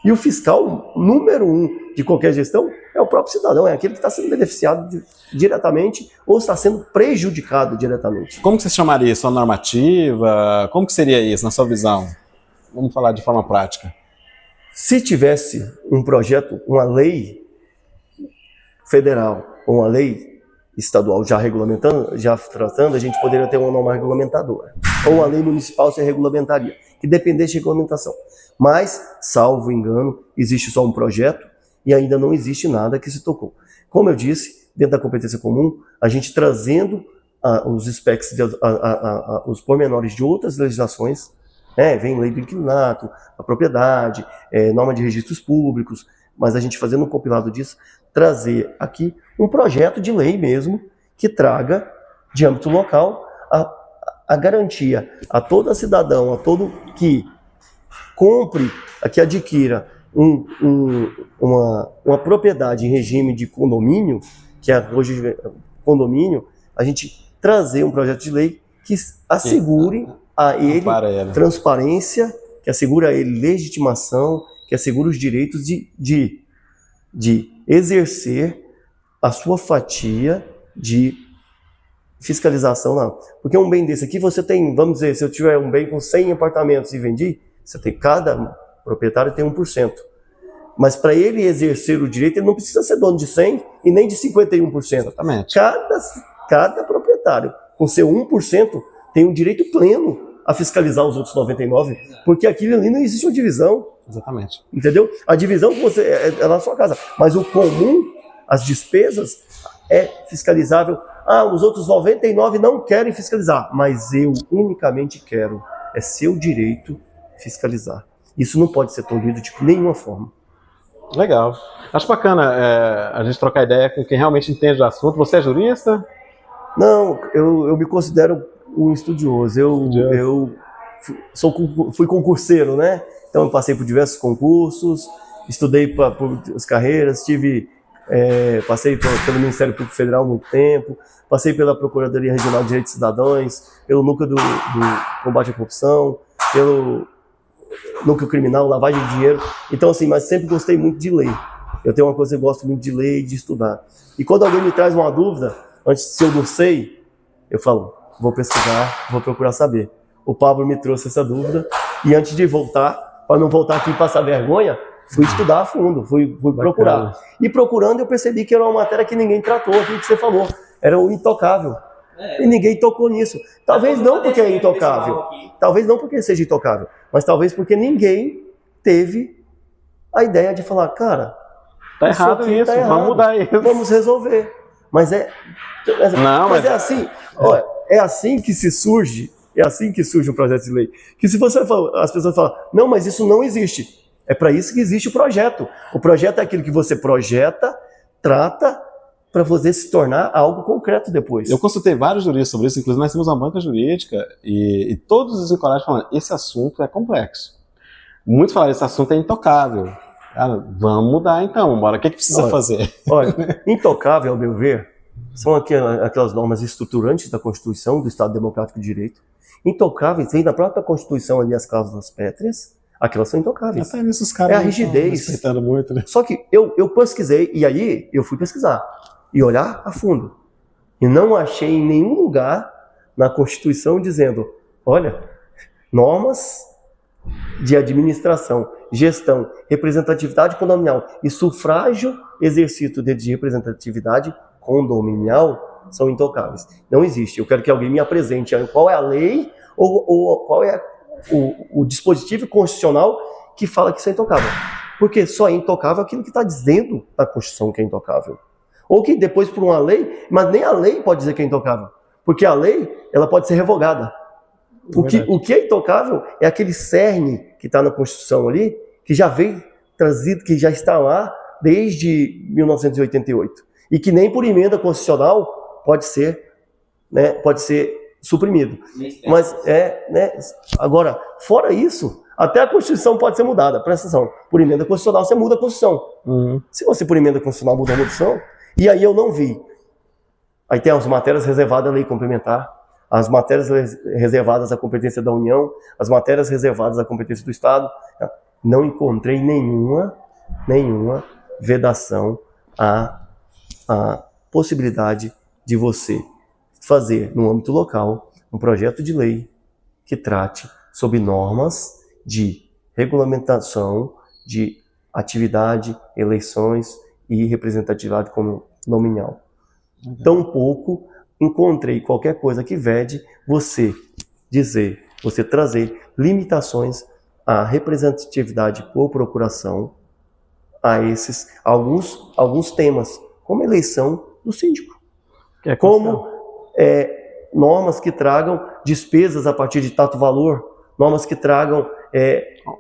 E o fiscal número 1 de qualquer gestão é o próprio cidadão, é aquele que está sendo beneficiado diretamente ou está sendo prejudicado diretamente. Como que você chamaria isso? Uma normativa? Como que seria isso, na sua visão? Vamos falar de forma prática. Se tivesse um projeto, uma lei federal ou uma lei estadual já regulamentando, já tratando, a gente poderia ter uma norma regulamentadora. Ou uma lei municipal se regulamentaria, que dependesse de regulamentação. Mas, salvo engano, existe só um projeto e ainda não existe nada que se tocou. Como eu disse, dentro da competência comum, a gente trazendo os specs, os pormenores de outras legislações, vem lei do inquilinato, a propriedade, norma de registros públicos, mas a gente fazendo um compilado disso, trazer aqui um projeto de lei mesmo, que traga, de âmbito local, a garantia a todo cidadão, a todo que compre, que adquira uma propriedade em regime de condomínio, que é hoje condomínio, a gente trazer um projeto de lei que assegure a ele transparência, que assegure a ele legitimação, que assegure os direitos de exercer a sua fatia de fiscalização lá. Porque um bem desse aqui, você tem, vamos dizer, se eu tiver um bem com 100 apartamentos e vendi, cada proprietário tem 1%. Mas para ele exercer o direito, ele não precisa ser dono de 100 e nem de 51%. Exatamente. Cada proprietário, com seu 1%, tem um direito pleno a fiscalizar os outros 99%, porque aquilo ali não existe uma divisão. Exatamente. Entendeu? A divisão que você é na sua casa, mas o comum, as despesas, é fiscalizável. Os outros 99 não querem fiscalizar, mas eu unicamente quero. É seu direito fiscalizar. Isso não pode ser tolhido de nenhuma forma. Legal. Acho bacana a gente trocar ideia com quem realmente entende do assunto. Você é jurista? Não, eu me considero um estudioso. Eu fui concurseiro, né? Então eu passei por diversos concursos, estudei por as carreiras, passei pelo Ministério Público Federal há muito tempo, passei pela Procuradoria Regional de Direitos Cidadãos, pelo Núcleo do Combate à Corrupção, pelo Núcleo Criminal, lavagem de dinheiro. Então assim, mas sempre gostei muito de lei. Eu tenho uma coisa que eu gosto muito de ler e de estudar. E quando alguém me traz uma dúvida, se eu não sei, eu falo, vou pesquisar, vou procurar saber. O Pablo me trouxe essa dúvida e antes de voltar, para não voltar aqui e passar vergonha, fui estudar a fundo, fui procurar. E procurando eu percebi que era uma matéria que ninguém tratou, aquilo que você falou. Era o intocável. E ninguém tocou nisso. Talvez não porque é intocável. Talvez não porque seja intocável. Mas talvez porque ninguém teve a ideia de falar, cara, tá errado isso, vamos mudar isso. Vamos resolver. Mas é assim, olha, é assim que se surge. É assim que surge um projeto de lei. Que se você falar, as pessoas falam, não, mas isso não existe. É para isso que existe o projeto. O projeto é aquilo que você projeta, trata, para você se tornar algo concreto depois. Eu consultei vários juristas sobre isso, inclusive nós temos uma banca jurídica, e todos os encorajados falando, esse assunto é complexo. Muitos falaram, esse assunto é intocável. Cara, vamos mudar então, bora. O que precisa fazer? Olha, intocável, ao meu ver, são aquelas normas estruturantes da Constituição, do Estado Democrático de Direito. Intocáveis, vem da própria Constituição ali as cláusulas pétreas, aquelas são intocáveis. Os caras é a rigidez. Respeitando muito, né? Só que eu pesquisei, e aí eu fui pesquisar e olhar a fundo. E não achei em nenhum lugar na Constituição dizendo, olha, normas de administração, gestão, representatividade condominial e sufrágio exercido de representatividade condominial são intocáveis. Não existe. Eu quero que alguém me apresente qual é a lei ou qual é o dispositivo constitucional que fala que isso é intocável. Porque só é intocável aquilo que está dizendo na Constituição que é intocável. Ou que depois por uma lei, mas nem a lei pode dizer que é intocável. Porque a lei, ela pode ser revogada. O que é intocável é aquele cerne que está na Constituição ali, que já veio trazido, que já está lá desde 1988. E que nem por emenda constitucional pode ser suprimido. Mas agora, fora isso, até a Constituição pode ser mudada. Presta atenção. Por emenda constitucional, você muda a Constituição. Se você por emenda constitucional muda a Constituição, e aí eu não vi. Aí tem as matérias reservadas à lei complementar, as matérias reservadas à competência da União, as matérias reservadas à competência do Estado. Não encontrei nenhuma vedação à possibilidade de você fazer, no âmbito local, um projeto de lei que trate sobre normas de regulamentação de atividade, eleições e representatividade condominial. Tampouco encontrei qualquer coisa que vede você trazer limitações à representatividade por procuração, a esses alguns temas, como eleição do síndico, Que como normas que tragam despesas a partir de tanto valor, normas que tragam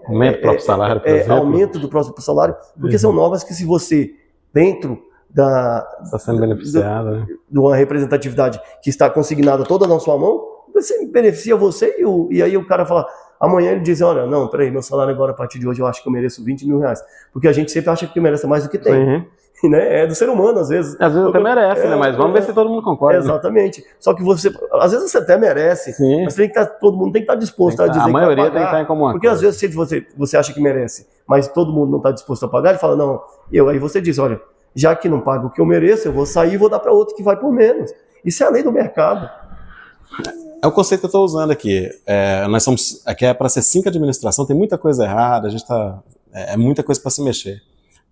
aumento do próprio salário, por exemplo. aumento do próprio salário, porque são normas que, se você, dentro está sendo beneficiado, né? de uma representatividade que está consignada toda na sua mão, você beneficia você e aí o cara fala, amanhã ele diz, olha, não, peraí, meu salário agora, a partir de hoje, eu acho que eu mereço 20 mil reais, porque a gente sempre acha que merece mais do que tem. Uhum. Né? É do ser humano, às vezes. Às vezes até merece, né? Mas vamos ver se todo mundo concorda. Exatamente. Só que às vezes você até merece, Sim. mas todo mundo tem que estar disposto a dizer a maioria que vai pagar. tem que estar em comum. Porque às vezes se você acha que merece, mas todo mundo não está disposto a pagar, ele fala, não, aí você diz, olha, já que não pago o que eu mereço, eu vou sair e vou dar para outro que vai por menos. Isso é a lei do mercado. É o conceito que eu estou usando aqui. Aqui é para ser 5 administração, tem muita coisa errada, a gente é muita coisa para se mexer.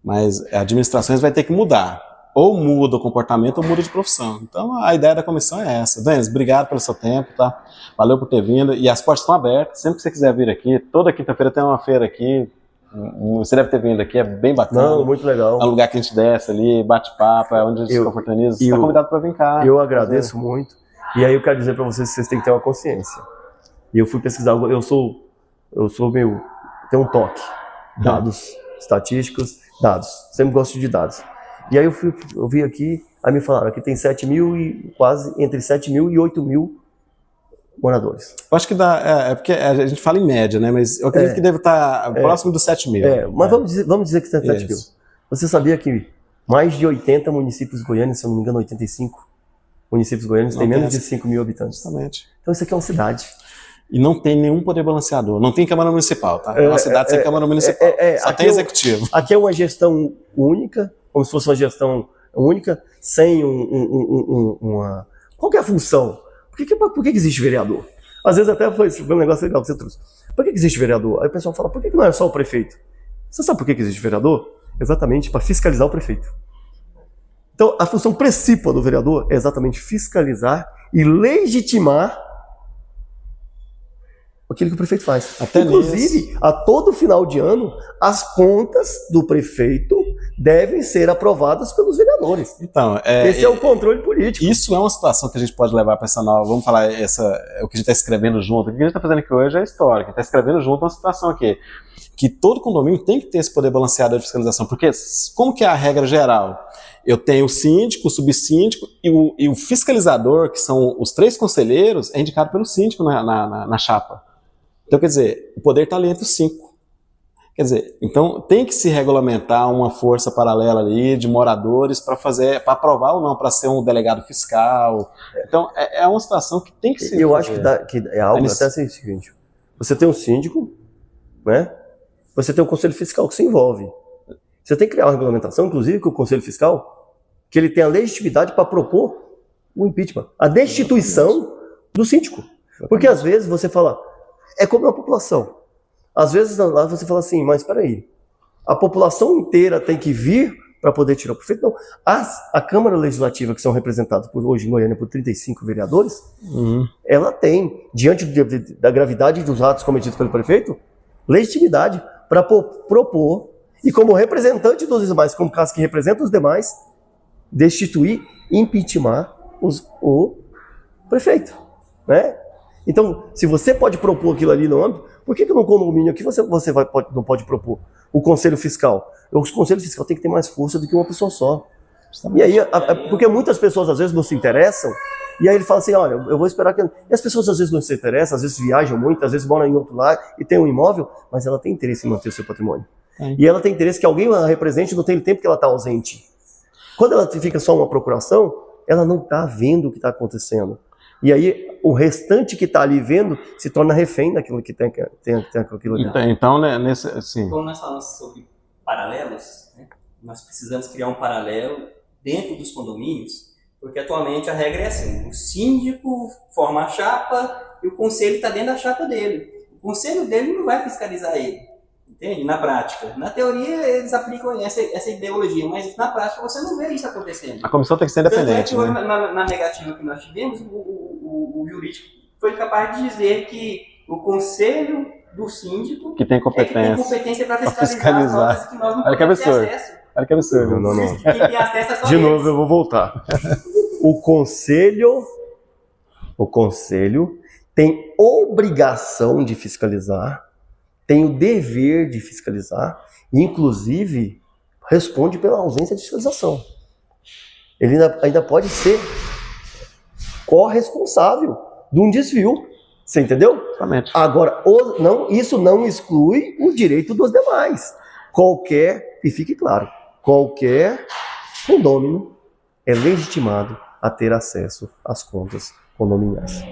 Mas administrações vai ter que mudar. Ou muda o comportamento ou muda de profissão. Então a ideia da comissão é essa. Denis, obrigado pelo seu tempo, tá? Valeu por ter vindo. E as portas estão abertas, sempre que você quiser vir aqui. Toda quinta-feira tem uma feira aqui. Você deve ter vindo aqui, é bem bacana. Não, muito legal. É um lugar que a gente desce ali, bate papo, é onde a gente se confraterniza. Você está convidado para vir cá. Eu agradeço muito. E aí eu quero dizer para vocês que vocês têm que ter uma consciência. E eu fui pesquisar, eu sou tenho um toque. Dados estatísticos, dados. Sempre gosto de dados. E aí eu vi aqui, aí me falaram que tem 7 mil e quase entre 7 mil e 8 mil moradores. Eu acho que dá, porque a gente fala em média, né? Mas eu acredito que deve estar próximo dos 7 mil. Mas vamos dizer que tem 7 mil. Você sabia que mais de 80 municípios goianos, se eu não me engano, 85 municípios goianos têm menos de 5 mil habitantes? Justamente. Então isso aqui é uma cidade. E não tem nenhum poder balanceador. Não tem Câmara Municipal, tá? É uma cidade sem Câmara Municipal. Só tem executivo. Aqui é uma gestão única, como se fosse uma gestão única, sem uma... Qual que é a função? Por que existe vereador? Às vezes até foi um negócio legal que você trouxe. Por que existe vereador? Aí o pessoal fala, por que não é só o prefeito? Você sabe por que existe vereador? Exatamente para fiscalizar o prefeito. Então, a função principal do vereador é exatamente fiscalizar e legitimar aquilo que o prefeito faz. Inclusive, a todo final de ano, as contas do prefeito devem ser aprovadas pelos vereadores. Então, esse é o controle político. Isso é uma situação que a gente pode levar para essa nova. Vamos falar, o que a gente está escrevendo junto. O que a gente está fazendo aqui hoje é histórico. A gente está escrevendo junto uma situação aqui. Que todo condomínio tem que ter esse poder balanceado de fiscalização. Porque, como que é a regra geral? Eu tenho o síndico, o subsíndico e o fiscalizador, que são os 3 conselheiros, é indicado pelo síndico na chapa. Então, quer dizer, o poder está ali entre os 5. Quer dizer, então tem que se regulamentar uma força paralela ali de moradores para aprovar ou não, para ser um delegado fiscal. Então, é uma situação que tem que ser. Eu acho que é algo até assim, o seguinte: você tem um síndico, né? Você tem um conselho fiscal que se envolve. Você tem que criar uma regulamentação, inclusive, com o conselho fiscal, que ele tenha legitimidade para propor o impeachment, a destituição do síndico. Porque às vezes você fala, é como a população. Às vezes lá você fala assim, mas espera aí, a população inteira tem que vir para poder tirar o prefeito? Não. A Câmara Legislativa, que são representados hoje em Goiânia por 35 vereadores, ela tem, diante da gravidade dos atos cometidos pelo prefeito, legitimidade para propor, e como representante dos demais, como caso que representa os demais, destituir, impeachment o prefeito, né? Então, se você pode propor aquilo ali no âmbito, por que no condomínio aqui você não pode propor? O conselho fiscal. O conselho fiscal tem que ter mais força do que uma pessoa só. E aí, porque muitas pessoas às vezes não se interessam, e aí ele fala assim, olha, eu vou esperar que... E as pessoas às vezes não se interessam, às vezes viajam muito, às vezes moram em outro lugar e tem um imóvel, mas ela tem interesse em manter o seu patrimônio. E ela tem interesse que alguém a represente no tempo que ela está ausente. Quando ela fica só uma procuração, ela não está vendo o que está acontecendo. E aí, o restante que está ali vendo se torna refém daquilo que tem aquilo ali. Então, né, assim... Como nós falamos sobre paralelos, né, nós precisamos criar um paralelo dentro dos condomínios, porque atualmente a regra é assim, o síndico forma a chapa e o conselho está dentro da chapa dele. O conselho dele não vai fiscalizar ele, entende? Na prática. Na teoria, eles aplicam essa ideologia, mas na prática você não vê isso acontecendo. A comissão tem que ser independente. Tanto é que na negativa que nós tivemos, o jurídico foi capaz de dizer que o conselho do síndico que tem competência para fiscalizar, fiscalizar as notas que nós não Olha que podemos ter absurdo. acesso. Olha que absurdo. Não. Quem tem acesso é só De eles. novo, eu vou voltar. O conselho tem obrigação de fiscalizar, tem o dever de fiscalizar, e inclusive responde pela ausência de fiscalização. Ele ainda pode ser corresponsável de um desvio. Você entendeu? Exatamente. Agora, isso não exclui o direito dos demais. E fique claro, qualquer condômino é legitimado a ter acesso às contas condominiais.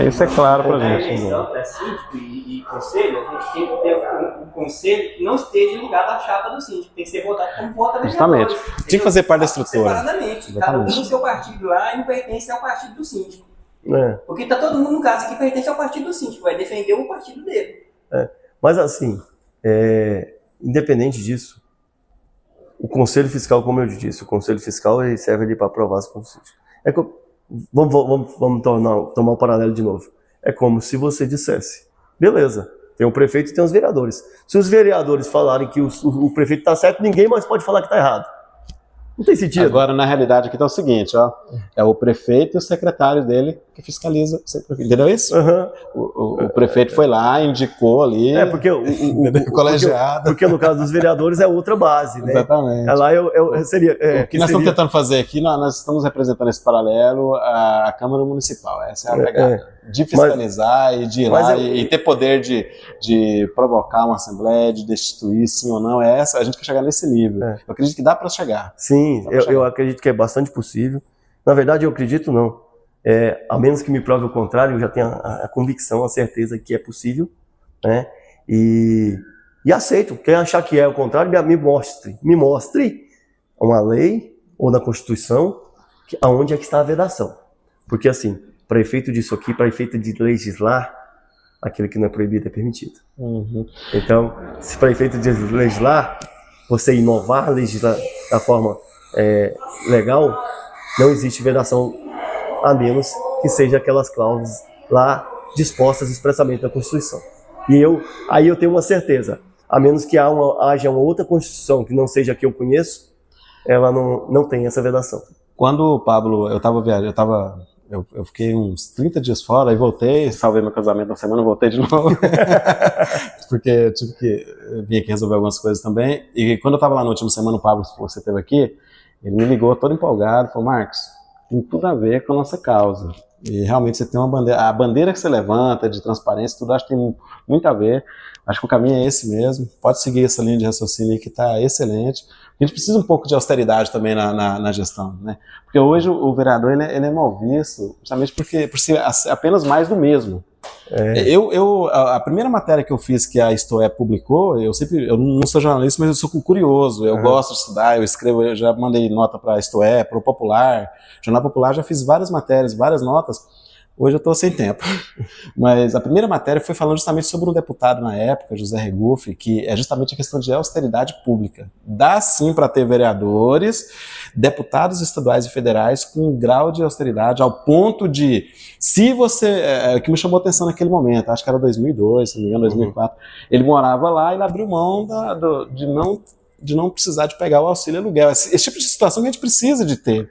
Isso é claro pra Na gente. eleição para síndico e conselho, a gente tem que ter um conselho que não esteja ligado à chapa do síndico, tem que ser votado como vota Justamente. vereadores. Tinha que fazer parte da estrutura. Separadamente. Cada um no seu partido lá e não pertence ao partido do síndico. Porque tá todo mundo, no caso aqui, pertence ao partido do síndico, vai defender o partido dele. Mas assim, independente disso, o Conselho Fiscal, como eu disse, o Conselho Fiscal ele serve ali para aprovar as consultas. Vamos tomar o paralelo de novo. É como se você dissesse, beleza, tem o prefeito e tem os vereadores. Se os vereadores falarem que o prefeito está certo, ninguém mais pode falar que está errado. Não tem sentido. Agora, na realidade, aqui tá o seguinte, ó. É o prefeito e o secretário dele que fiscaliza. Entendeu isso? Uhum. O prefeito foi lá, indicou ali. Porque o colegiado. Porque no caso dos vereadores é outra base, né? Exatamente. Lá seria. O que nós estamos tentando fazer aqui, nós estamos representando esse paralelo à Câmara Municipal. Essa é a pegada. De fiscalizar e de ir lá e ter poder de provocar uma assembleia, de destituir, sim ou não. A gente quer chegar nesse nível. Eu acredito que dá para chegar. Sim, eu acredito que é bastante possível. Na verdade, eu acredito não. A menos que me prove o contrário, eu já tenho a convicção, a certeza que é possível, né? E aceito. Quem achar que é o contrário, me mostre uma lei ou na Constituição aonde é que está a vedação. Porque assim, para efeito disso aqui, para efeito de legislar, aquilo que não é proibido é permitido. Uhum. Então, se para efeito de legislar, você inovar, legislar da forma legal, não existe vedação a menos que seja aquelas cláusulas lá dispostas expressamente na Constituição. E aí eu tenho uma certeza, a menos que haja uma outra Constituição que não seja a que eu conheço, ela não tem essa vedação. Quando, Pablo, eu estava viajando, eu fiquei uns 30 dias fora e voltei, salvei meu casamento na semana, voltei de novo, porque eu tive que vir aqui resolver algumas coisas também. E quando eu estava lá na última semana, o Pablo, você esteve aqui, ele me ligou todo empolgado, falou, Marcos, tem tudo a ver com a nossa causa. E realmente você tem uma bandeira, a bandeira que você levanta de transparência, tudo acho que tem muito a ver. Acho que o caminho é esse mesmo. Pode seguir essa linha de raciocínio aí que está excelente. A gente precisa um pouco de austeridade também na gestão, né? Porque hoje o vereador ele é mal visto, justamente por ser apenas mais do mesmo. A primeira matéria que eu fiz que a Isto publicou, eu não sou jornalista, mas eu sou curioso, eu gosto de estudar, eu escrevo, eu já mandei nota para a Isto, para o Popular, Jornal Popular, já fiz várias matérias, várias notas. Hoje eu estou sem tempo, mas a primeira matéria foi falando justamente sobre um deputado na época, José Regufe, que é justamente a questão de austeridade pública. Dá sim para ter vereadores, deputados estaduais e federais com um grau de austeridade ao ponto de, se você, que me chamou a atenção naquele momento, acho que era 2002, se não me engano, 2004, ele morava lá e ele abriu mão de não precisar de pegar o auxílio aluguel. Esse tipo de situação que a gente precisa de ter.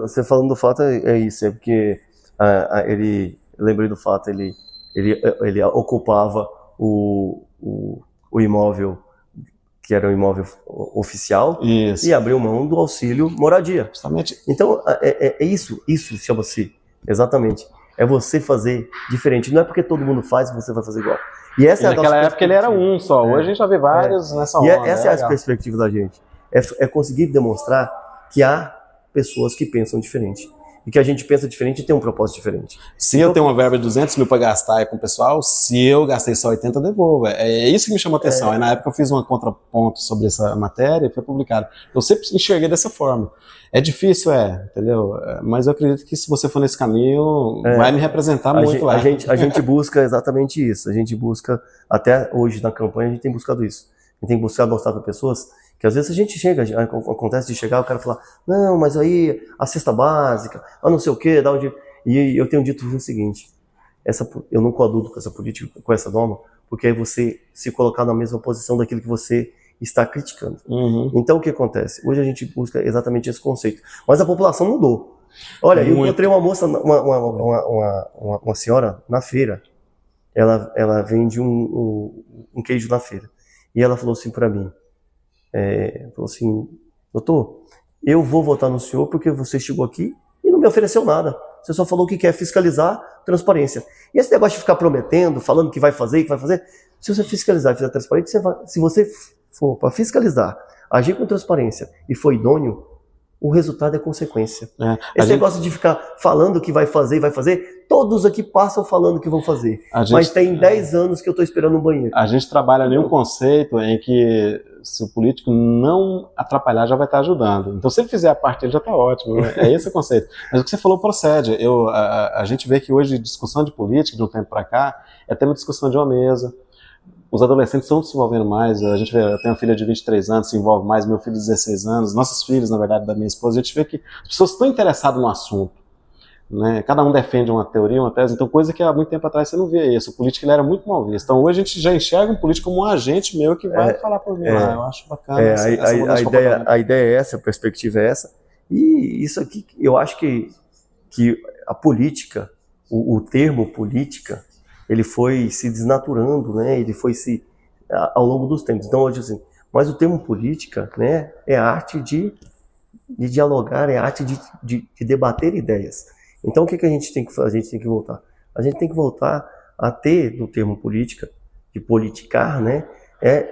Você falando do fato é isso, porque eu lembrei do fato, ele ocupava o imóvel que era um imóvel oficial. Isso. E abriu mão do auxílio moradia. Justamente. Então isso chama-se, exatamente, é você fazer diferente, não é porque todo mundo faz que você vai fazer igual. E naquela época ele era um só, hoje a gente já vê vários nessa onda. E essa é a perspectiva da gente, é conseguir demonstrar que há pessoas que pensam diferente. E que a gente pensa diferente e tem um propósito diferente. Se eu tenho uma verba de 200 mil para gastar com o pessoal, se eu gastei só 80, devolvo. É isso que me chamou a atenção. Aí, na época eu fiz um contraponto sobre essa matéria e foi publicado. Eu sempre enxerguei dessa forma. É difícil, entendeu? Mas eu acredito que se você for nesse caminho, vai me representar muito lá. A gente busca exatamente isso. A gente busca, até hoje na campanha, a gente tem buscado isso. A gente tem buscado mostrar para pessoas que às vezes a gente chega, acontece de chegar, o cara falar, não, mas aí a cesta básica, não sei o quê, e eu tenho dito o seguinte, eu não coaduno com essa política, com essa norma, porque é você se colocar na mesma posição daquilo que você está criticando. Então o que acontece? Hoje a gente busca exatamente esse conceito, mas a população mudou. Olha, eu encontrei uma moça, uma senhora na feira, ela vende um queijo na feira, e ela falou assim para mim, falou assim, doutor, eu vou votar no senhor porque você chegou aqui e não me ofereceu nada. Você só falou que quer fiscalizar transparência. E esse negócio de ficar prometendo, falando que vai fazer, se você fiscalizar e fizer transparência, se você for para fiscalizar, agir com transparência e for idôneo, o resultado é consequência. Esse negócio de ficar falando que vai fazer, todos aqui passam falando que vão fazer. Mas tem 10 anos que eu estou esperando um banheiro. A gente trabalha ali um conceito em que se o político não atrapalhar, já vai estar ajudando. Então, se ele fizer a parte dele, já está ótimo. É esse o conceito. Mas o que você falou procede. A gente vê que hoje discussão de política, de um tempo para cá, é tema de discussão de uma mesa. Os adolescentes estão se envolvendo mais. A gente vê, eu tenho uma filha de 23 anos, se envolve mais, meu filho de 16 anos, nossos filhos, na verdade, da minha esposa. A gente vê que as pessoas estão interessadas no assunto. Né? Cada um defende uma teoria, uma tese, então coisa que há muito tempo atrás você não via isso. O político ele era muito mal visto. Então hoje a gente já enxerga um político como um agente meu que vai falar por mim. Eu acho bacana. A ideia é essa, a perspectiva é essa. E isso aqui, eu acho que a política, o termo política, ele foi se desnaturando, né? Ele foi ao longo dos tempos. Então hoje assim, mas o termo política, né, é a arte de dialogar, é a arte de debater ideias. Então o que a gente tem que fazer? A gente tem que voltar. A gente tem que voltar a ter no termo política, de politicar, né?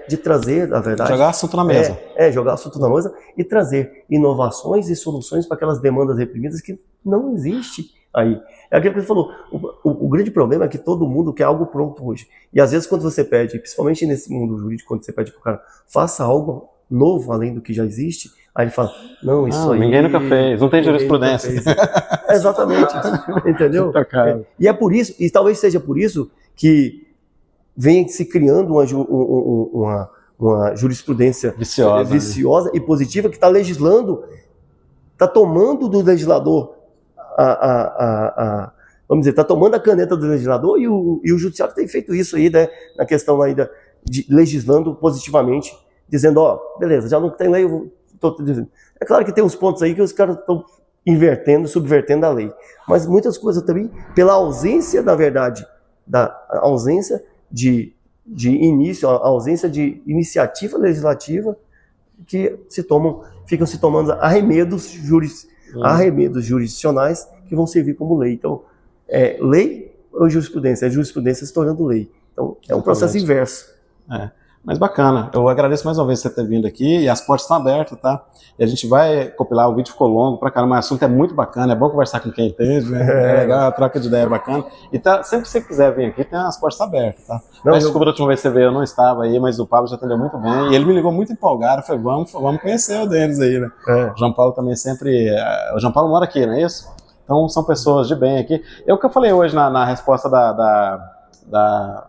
De trazer, na verdade... Jogar assunto na mesa. Jogar assunto na mesa e trazer inovações e soluções para aquelas demandas reprimidas que não existem aí. É aquilo que você falou, o grande problema é que todo mundo quer algo pronto hoje. E às vezes quando você pede, principalmente nesse mundo jurídico, quando você pede para o cara, faça algo novo além do que já existe, aí ele fala, não, isso aí... Ninguém nunca fez, não tem jurisprudência. Exatamente, entendeu? E é por isso, e talvez seja por isso que vem se criando uma jurisprudência viciosa e positiva que está legislando, está tomando do legislador vamos dizer, está tomando a caneta do legislador e o judiciário tem feito isso aí, né, na questão aí de legislando positivamente, dizendo, beleza, já não tem lei, eu estou dizendo. É claro que tem uns pontos aí que os caras estão invertendo, subvertendo a lei, mas muitas coisas também, pela ausência, na verdade, a ausência de início, a ausência de iniciativa legislativa, que ficam se tomando arremedos jurisdicionais que vão servir como lei. Então, lei ou jurisprudência? É jurisprudência se tornando lei. Então, é um processo inverso. Mas bacana, eu agradeço mais uma vez você ter vindo aqui e as portas estão abertas, tá? E a gente vai compilar, o vídeo ficou longo pra caramba, mas o assunto é muito bacana, é bom conversar com quem entende, né? É legal, a troca de ideia é bacana. E sempre que você quiser vir aqui, tem as portas abertas, tá? Desculpa, da última vez que você veio, eu não estava aí, mas o Pablo já atendeu muito bem, e ele me ligou muito empolgado, eu falei, vamos conhecer o deles aí, né? O João Paulo também sempre... O João Paulo mora aqui, não é isso? Então são pessoas de bem aqui. É o que eu falei hoje na resposta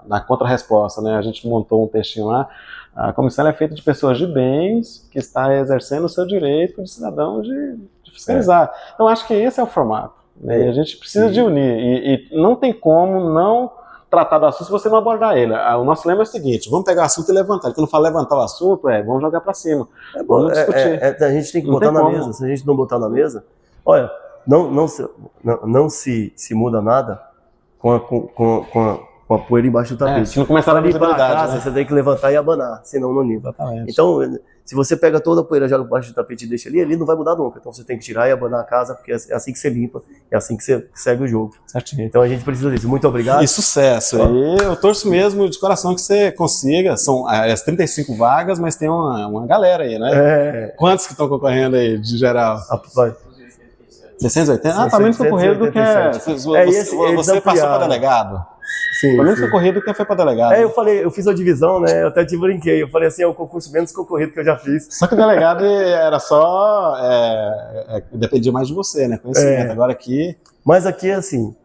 na contra-resposta, né? A gente montou um textinho lá. A comissão é feita de pessoas de bens que está exercendo o seu direito de cidadão de fiscalizar. Então acho que esse é o formato, né? E a gente precisa de unir e não tem como não tratar do assunto se você não abordar ele. O nosso lema é o seguinte: vamos pegar o assunto e levantar. Quando fala levantar o assunto, vamos jogar para cima. Vamos discutir. A gente tem que botar na mesa. Se a gente não botar na mesa, olha, não se muda nada com a poeira embaixo do tapete. Se não começar a limpar a casa, né? Você tem que levantar e abanar, senão não limpa. Exatamente. Então, se você pega toda a poeira, joga embaixo do tapete e deixa ali não vai mudar nunca. Então você tem que tirar e abanar a casa, porque é assim que você limpa, é assim que você segue o jogo. Certinho. Então a gente precisa disso. Muito obrigado. E sucesso. E eu torço mesmo de coração que você consiga. São as 35 vagas, mas tem uma galera aí, né? Quantos que estão concorrendo aí, de geral? 680? Tá menos concorrido do que você passou para delegado. Sim, menos concorrido do que foi para delegado. Eu fiz a divisão, né? Eu até te brinquei. Eu falei assim, é o concurso menos concorrido que eu já fiz. Só que o delegado era só... dependia mais de você, né? Conhecimento. Agora aqui... Mas aqui é assim,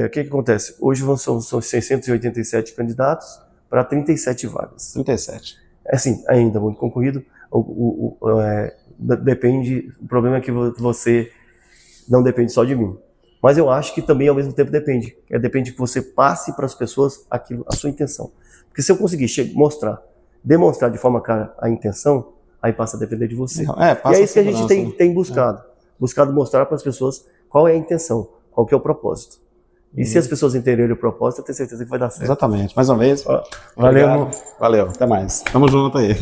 o que acontece? Hoje são 687 candidatos para 37 vagas. 37. Assim, ainda muito concorrido. Depende... O problema é que você... não depende só de mim. Mas eu acho que também ao mesmo tempo depende. Depende que você passe para as pessoas aquilo, a sua intenção. Porque se eu conseguir demonstrar de forma clara a intenção, aí passa a depender de você. E é isso que a gente tem buscado. Buscado mostrar para as pessoas qual é a intenção, qual que é o propósito. E se as pessoas entenderem o propósito, eu tenho certeza que vai dar certo. Exatamente. Mais uma vez. Valeu. Valeu. Até mais. Tamo junto aí.